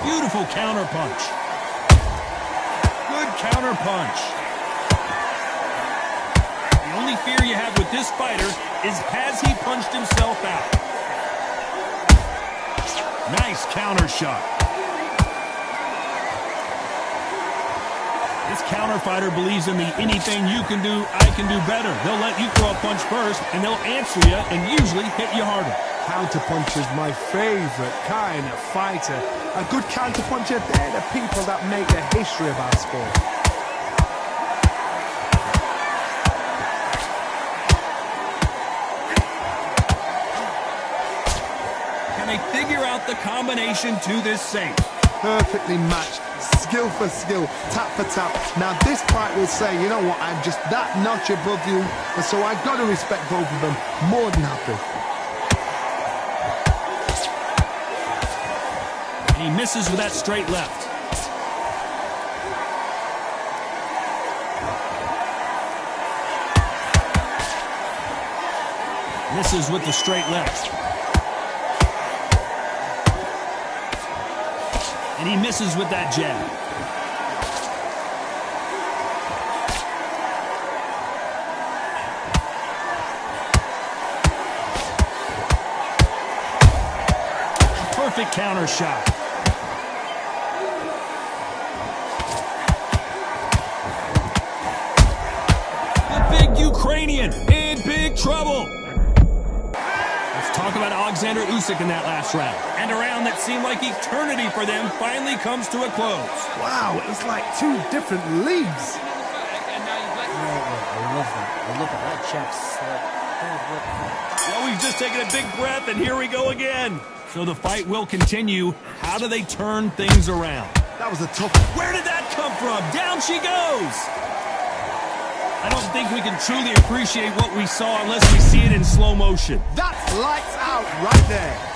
Beautiful counter punch. Good counter punch. The only fear you have with this fighter is, has he punched himself out? Nice counter shot. This counter fighter believes in the anything you can do, I can do better. They'll let you throw a punch first, and they'll answer you and usually hit you harder.
Counterpunch is my favorite kind of fighter. A good counterpuncher, they're the people that make the history of our sport.
Can they figure out the combination to this safe?
Perfectly matched, skill for skill, tap for tap. Now this fight will say, you know what, I'm just that notch above you, and so I've got to respect both of them more than happy.
He misses with that straight left. Misses with the straight left. And he misses with that jab. Perfect counter shot. Ukrainian in big trouble. Let's talk about Alexander Usyk in that last round. And a round that seemed like eternity for them finally comes to a close.
Wow, it's like two different leagues.
I love that. I love that. That chap's
Well, we've just taken a big breath, and here we go again. So the fight will continue. How do they turn things around?
That was a tough...
Where did that come from? Down she goes. I don't think we can truly appreciate what we saw unless we see it in slow motion.
That's lights out right there.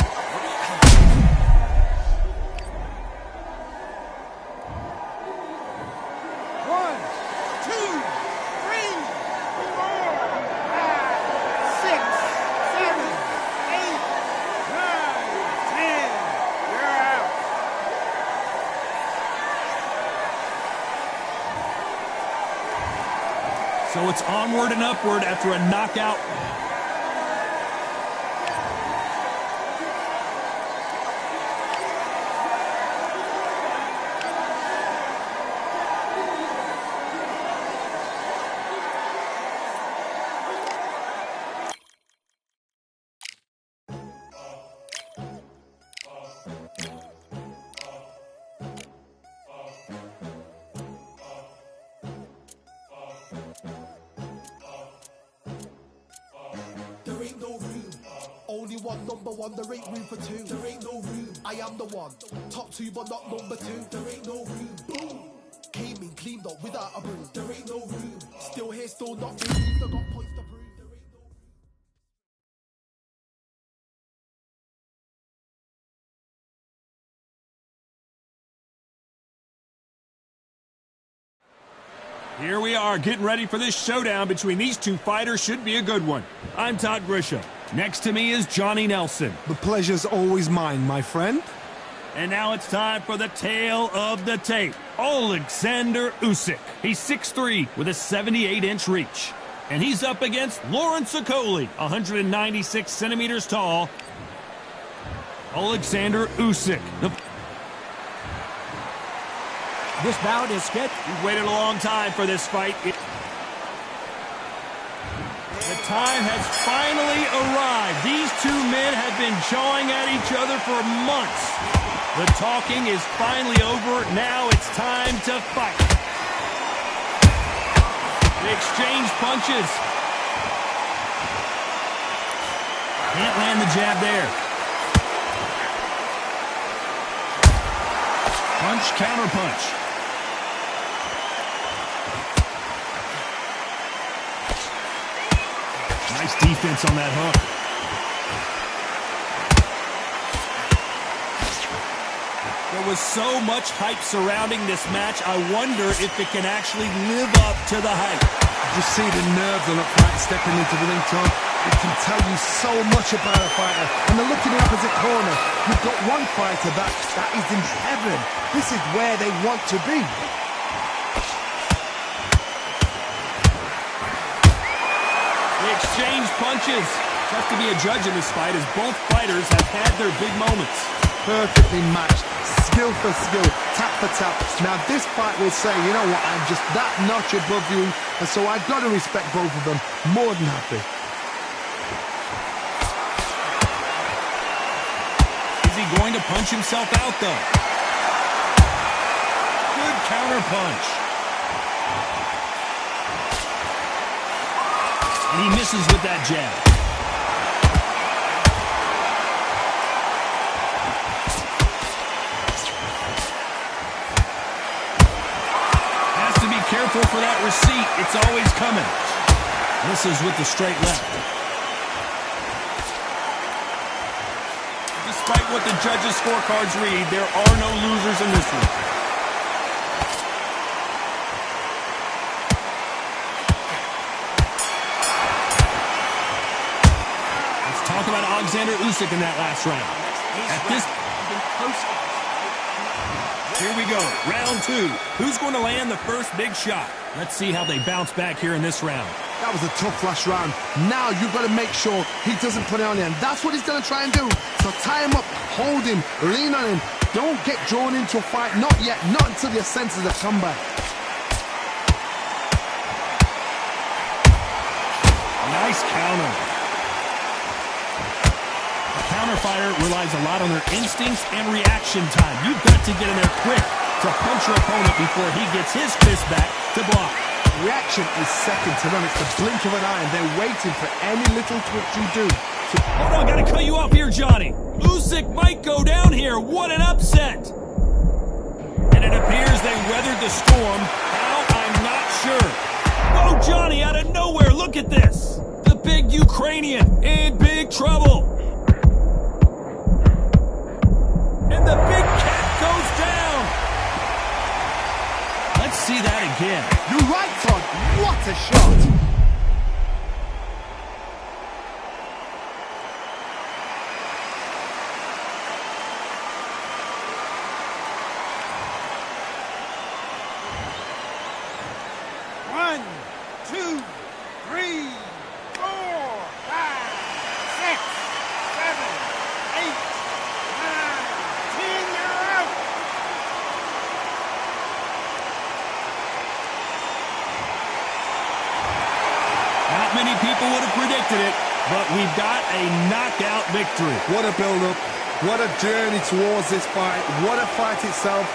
So it's onward and upward after a knockout.
There ain't no room. Only one number one, there ain't room for two. There ain't no room. I am the one. Top two, but not number two. There ain't no room. Boom. Came in, cleaned up without a broom. There ain't no room. Still here, still not moved. I got points to prove. There ain't no room.
Here we are, getting ready for this showdown between these two fighters. Should be a good one. I'm Todd Grisham. Next to me is Johnny Nelson.
The pleasure's always mine, my friend.
And now it's time for the tale of the tape. Alexander Usyk. He's 6'3" with a 78-inch reach. And he's up against Lawrence Okolie, 196 centimeters tall. Alexander Usyk.
This bout is scheduled.
We've waited a long time for this fight. The time has finally arrived. These two men have been jawing at each other for months. The talking is finally over. Now it's time to fight. They exchange punches. Can't land the jab there. Punch, counter punch. Nice defense on that hook. There was so much hype surrounding this match, I wonder if it can actually live up to the hype.
You see the nerves on a fight stepping into the ring, Tom. It can tell you so much about a fighter. And then look in the opposite corner. You've got one fighter that is in heaven. This is where they want to be.
exchange punches. Tough to be a judge in this fight as both fighters have had their big moments.
Perfectly matched, skill for skill, tap for tap. Now this fight will say, you know what, I'm just that notch above you, and so I've got to respect both of them. More than happy.
Is he going to punch himself out, though? Good counter punch. And he misses with that jab. Has to be careful for that receipt. It's always coming. Misses with the straight left. Despite what the judges' scorecards read, there are no losers in this one. Let's talk about Alexander Usyk in that last round. Here we go, round 2. Who's going to land the first big shot? Let's see how they bounce back here in this round.
That was a tough last round. Now you've got to make sure he doesn't put it on you, and that's what he's going to try and do. So tie him up, hold him, lean on him. Don't get drawn into a fight. Not yet, not until your senses have come back.
Nice counter. A counter fighter relies a lot on their instincts and reaction time. You've got to get in there quick to punch your opponent before he gets his fist back to block.
Reaction is second to none. It's the blink of an eye, and they're waiting for any little twitch you do.
Hold on, gotta cut you off here, Johnny. Usyk might go down here. What an upset. And it appears they weathered the storm. How, I'm not sure. Oh, Johnny, out of nowhere, look at this. The big Ukrainian in big trouble. And the big cat goes down. Let's see that again.
You're right, Todd. What a shot.
One, two, three, 4, 5, 6, 7, 8, 9, 10. You're out.
Not many people would have predicted it, but we've got a knockout victory.
What a build-up. What a journey towards this fight. What a fight itself.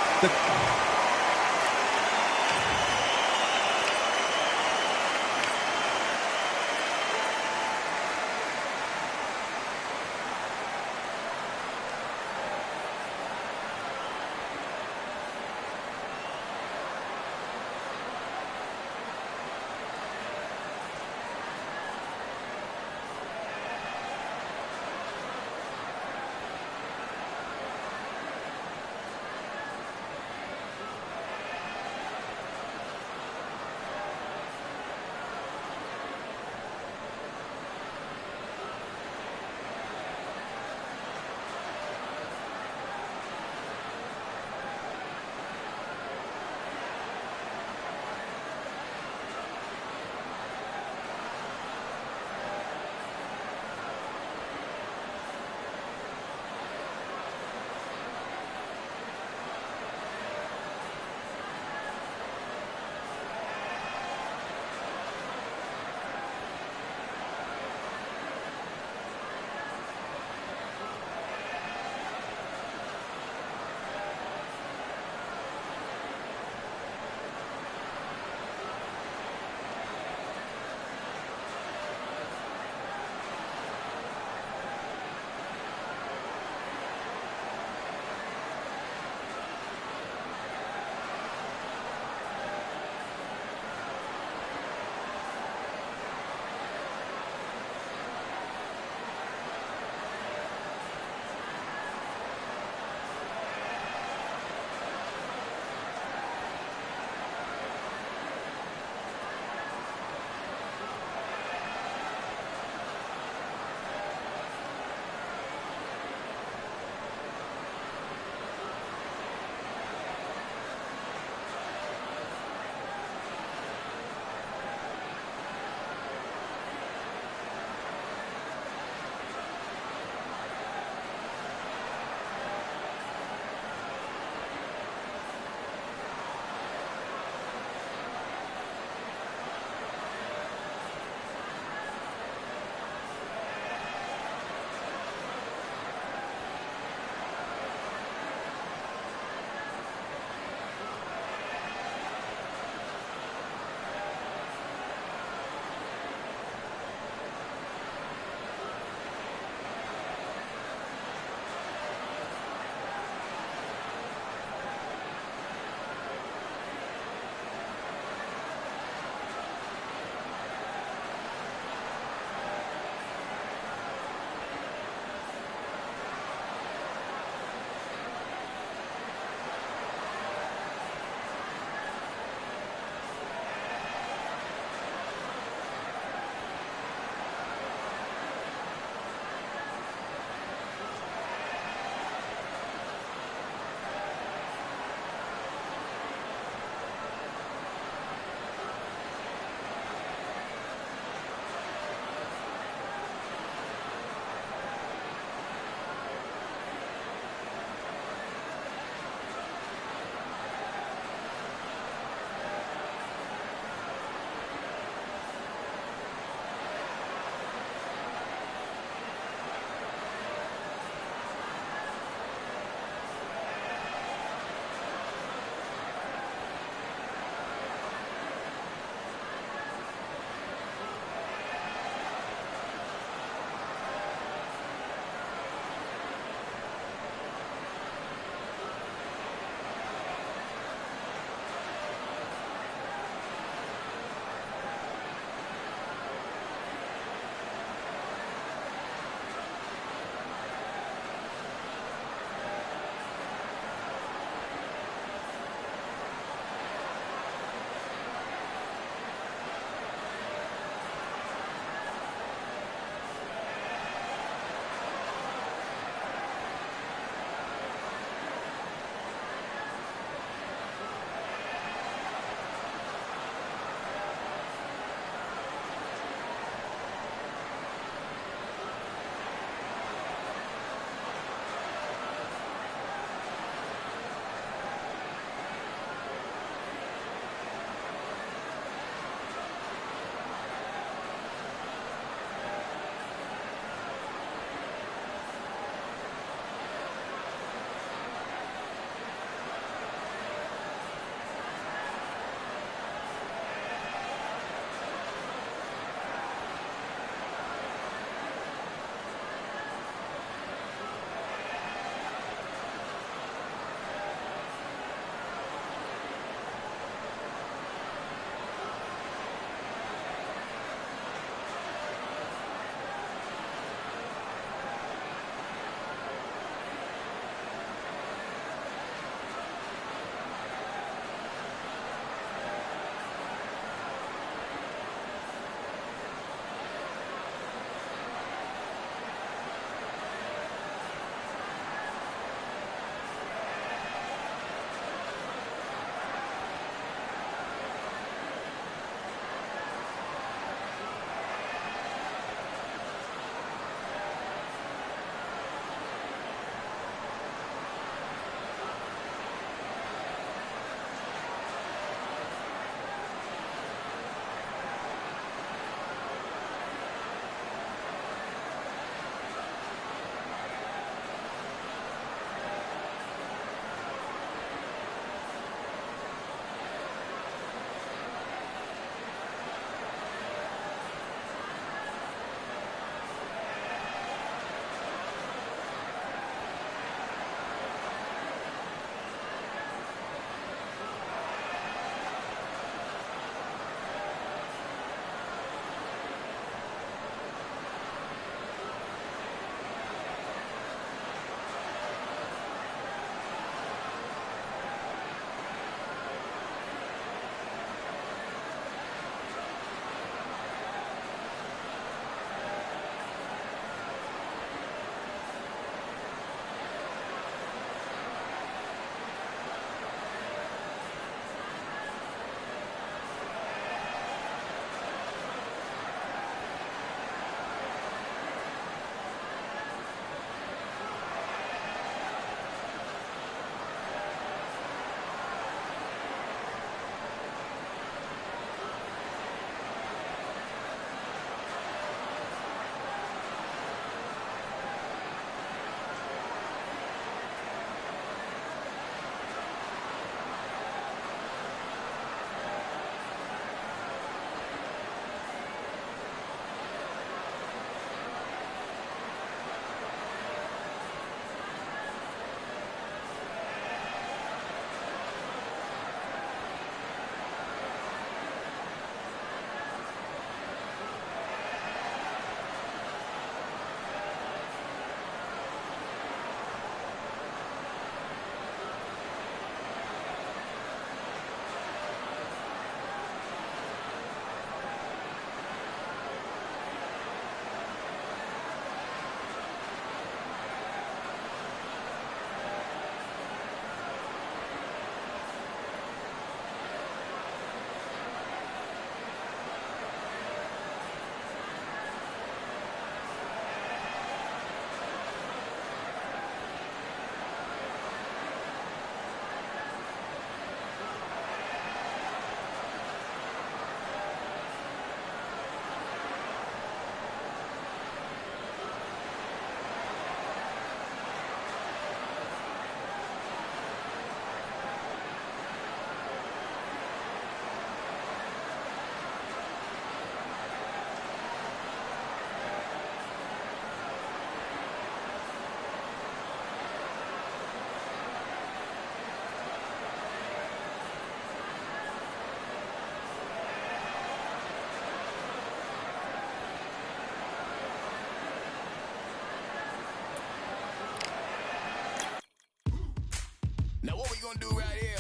gonna do right here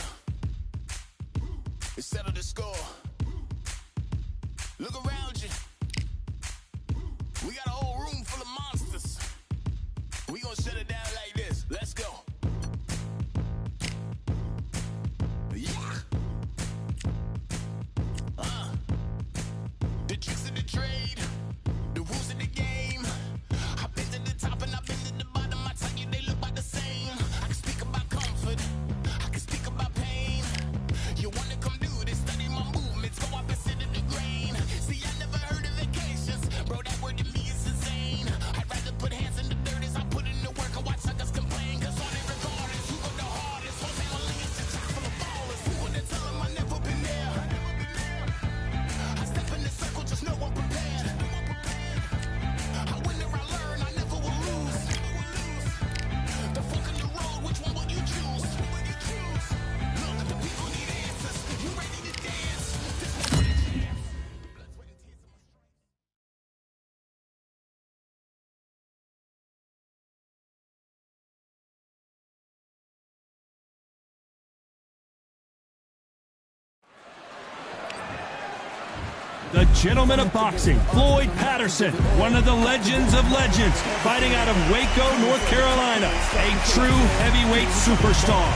is settle the score. Look around you. We got a whole room full of monsters. We gonna shut it down like this. Let's go. Yeah. The tricks of the trade, the rules of the game. I've been to the top and I've been to the bottom. I tell you they look about the same. I can speak about comfort, I can speak about pain. You wanna come do this, study my movements, go up and sit in the grain. See, I never heard of vacations, bro, that word to me is insane. I'd rather put hands in the dirt as I put in the work. I watch suckers complain, cause all they regardless, who go the hardest? Jose Molina's just chock full of ballers. Who would tell them I never been there? I step in the circle, just know I'm prepared. I win or I learn, I never will lose. The fork in the road, which one will you choose? Look, the people need answers. You ready to dance? This one's my chance. Blood, sweat, and tears.
The gentleman of boxing, Floyd Patterson, one of the legends of legends, fighting out of Waco, North Carolina, a true heavyweight superstar.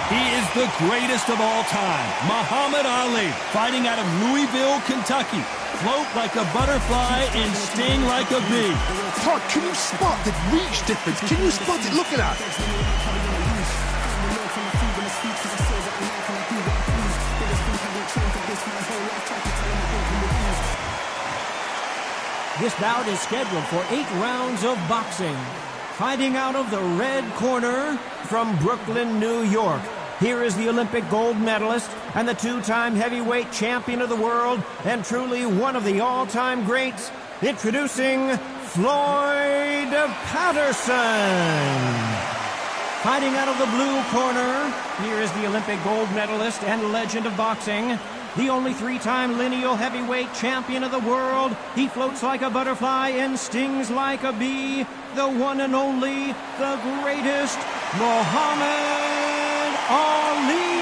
He is the greatest of all time, Muhammad Ali, fighting out of Louisville, Kentucky. Float like a butterfly and sting like a bee.
Todd, can you spot the reach difference? Can you spot it? Look at that.
This bout is scheduled for 8 rounds of boxing. Fighting out of the red corner from Brooklyn, New York. Here is the Olympic gold medalist and the 2-time heavyweight champion of the world and truly one of the all-time greats, introducing Floyd Patterson. Fighting out of the blue corner, here is the Olympic gold medalist and legend of boxing, the only 3-time lineal heavyweight champion of the world. He floats like a butterfly and stings like a bee, the one and only, the greatest, Muhammad Ali.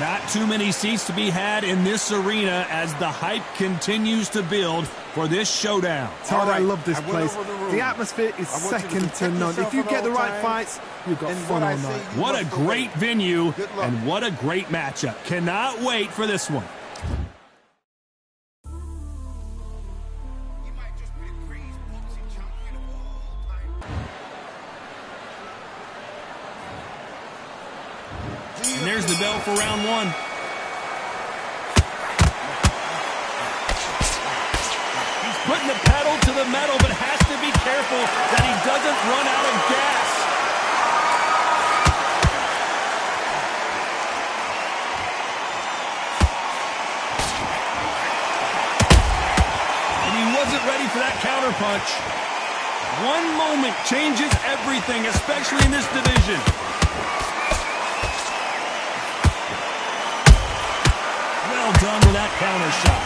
Not too many seats to be had in this arena as the hype continues to build for this showdown.
Todd, I love this place. The atmosphere is second to none. If you get the right fights, you've got fun all night.
What a great venue and what a great matchup. Cannot wait for this one. And there's the bell for round one. He's putting the pedal to the metal, but has to be careful that he doesn't run out of gas. And he wasn't ready for that counter punch. One moment changes everything, especially in this division. Done with that counter shot.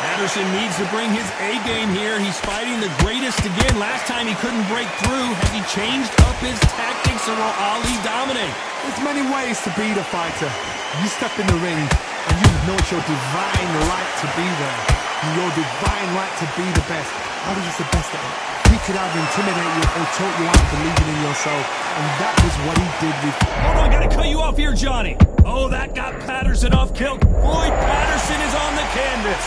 Patterson needs to bring his A game here. He's fighting the greatest again. Last time he couldn't break through. Has he changed up his tactics or will Ali dominate?
There's many ways to be the fighter. You step in the ring and you know it's your divine right to be there. Your divine right to be the best. Ali is the best at it. He could either intimidate you or talk you out of believing in yourself. And that was what he did with...
Hold on, gotta cut you off here, Johnny. Oh, that got Patterson off kilt. Floyd Patterson is on the canvas.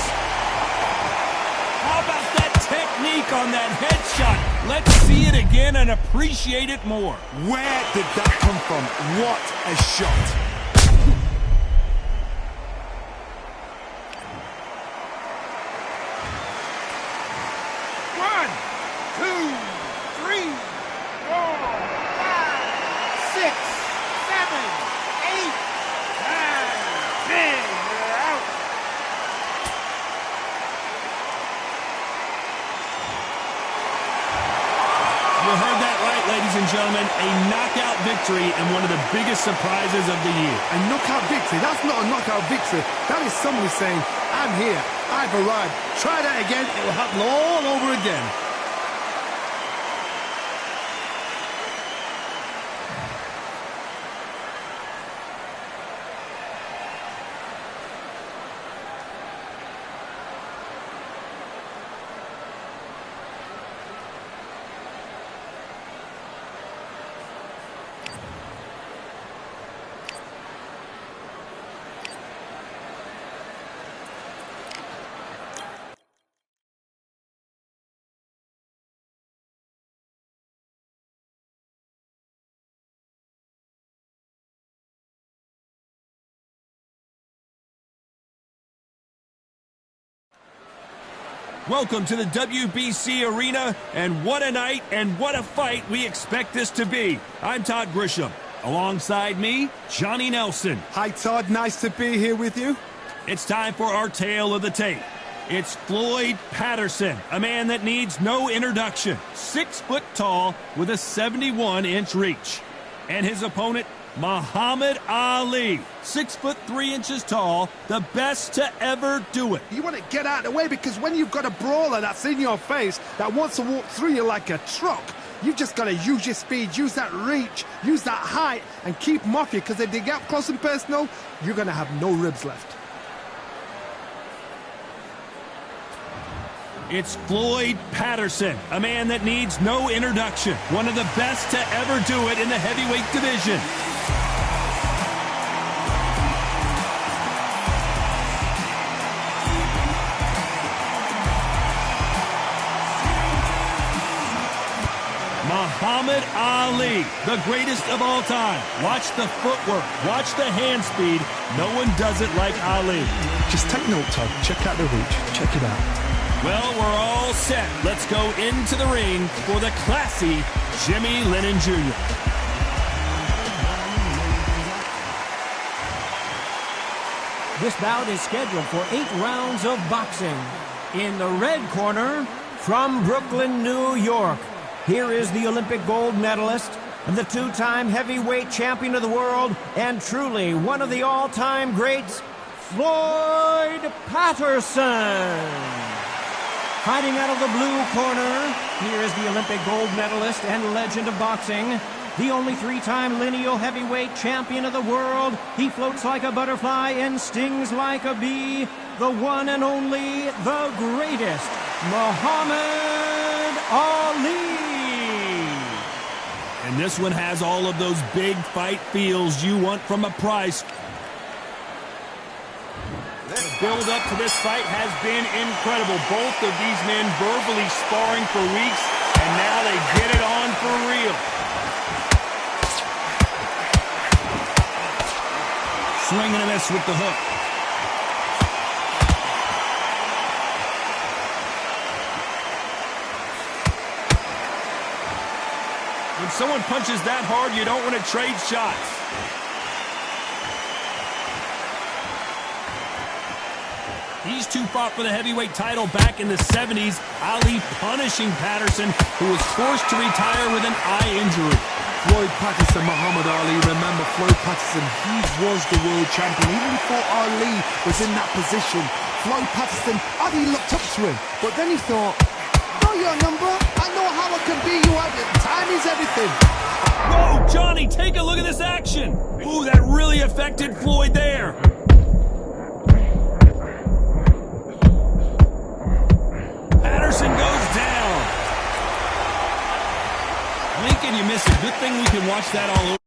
How about that technique on that headshot? Let's see it again and appreciate it more.
Where did that come from? What a shot.
Gentlemen, a knockout victory and one of the biggest surprises of the year.
A knockout victory? That's not a knockout victory. That is somebody saying, I'm here. I've arrived. Try that again. It will happen all over again.
Welcome to the WBC Arena, and what a night and what a fight we expect this to be. I'm Todd Grisham. Alongside me, Johnny Nelson.
Hi, Todd. Nice to be here with you.
It's time for our tale of the tape. It's Floyd Patterson, a man that needs no introduction. 6 foot tall with a 71-inch reach. And his opponent, Muhammad Ali, 6 foot 3 inches tall, the best to ever do it.
You want to get out of the way, because when you've got a brawler that's in your face, that wants to walk through you like a truck, you've just got to use your speed, use that reach, use that height, and keep them off you, because if they get up close and personal, you're going to have no ribs left.
It's Floyd Patterson, a man that needs no introduction. One of the best to ever do it in the heavyweight division. Muhammad Ali, the greatest of all time. Watch the footwork, watch the hand speed. No one does it like Ali.
Just take note, Todd. Check out the reach. Check it out.
Well, we're all set. Let's go into the ring for the classy Jimmy Lennon Jr.
This bout is scheduled for 8 rounds of boxing. In the red corner, from Brooklyn, New York, here is the Olympic gold medalist, the 2-time heavyweight champion of the world, and truly one of the all-time greats, Floyd Patterson. Fighting out of the blue corner, here is the Olympic gold medalist and legend of boxing, the only 3-time lineal heavyweight champion of the world. He floats like a butterfly and stings like a bee, the one and only, the greatest, Muhammad Ali.
And this one has all of those big fight feels you want from a prize. The build-up to this fight has been incredible. Both of these men verbally sparring for weeks, and now they get it on for real. Swing and a miss with the hook. When someone punches that hard, you don't want to trade shots. These two fought for the heavyweight title back in the 70s. Ali punishing Patterson, who was forced to retire with an eye injury.
Floyd Patterson, Muhammad Ali. Remember, Floyd Patterson, he was the world champion. Even before Ali was in that position, Floyd Patterson, Ali looked up to him. But then he thought, know your number. I know how I can beat you. Time is everything.
Whoa, Johnny, take a look at this action. Ooh, that really affected Floyd there. Patterson goes down. Lincoln, you miss it. Good thing we can watch that all over.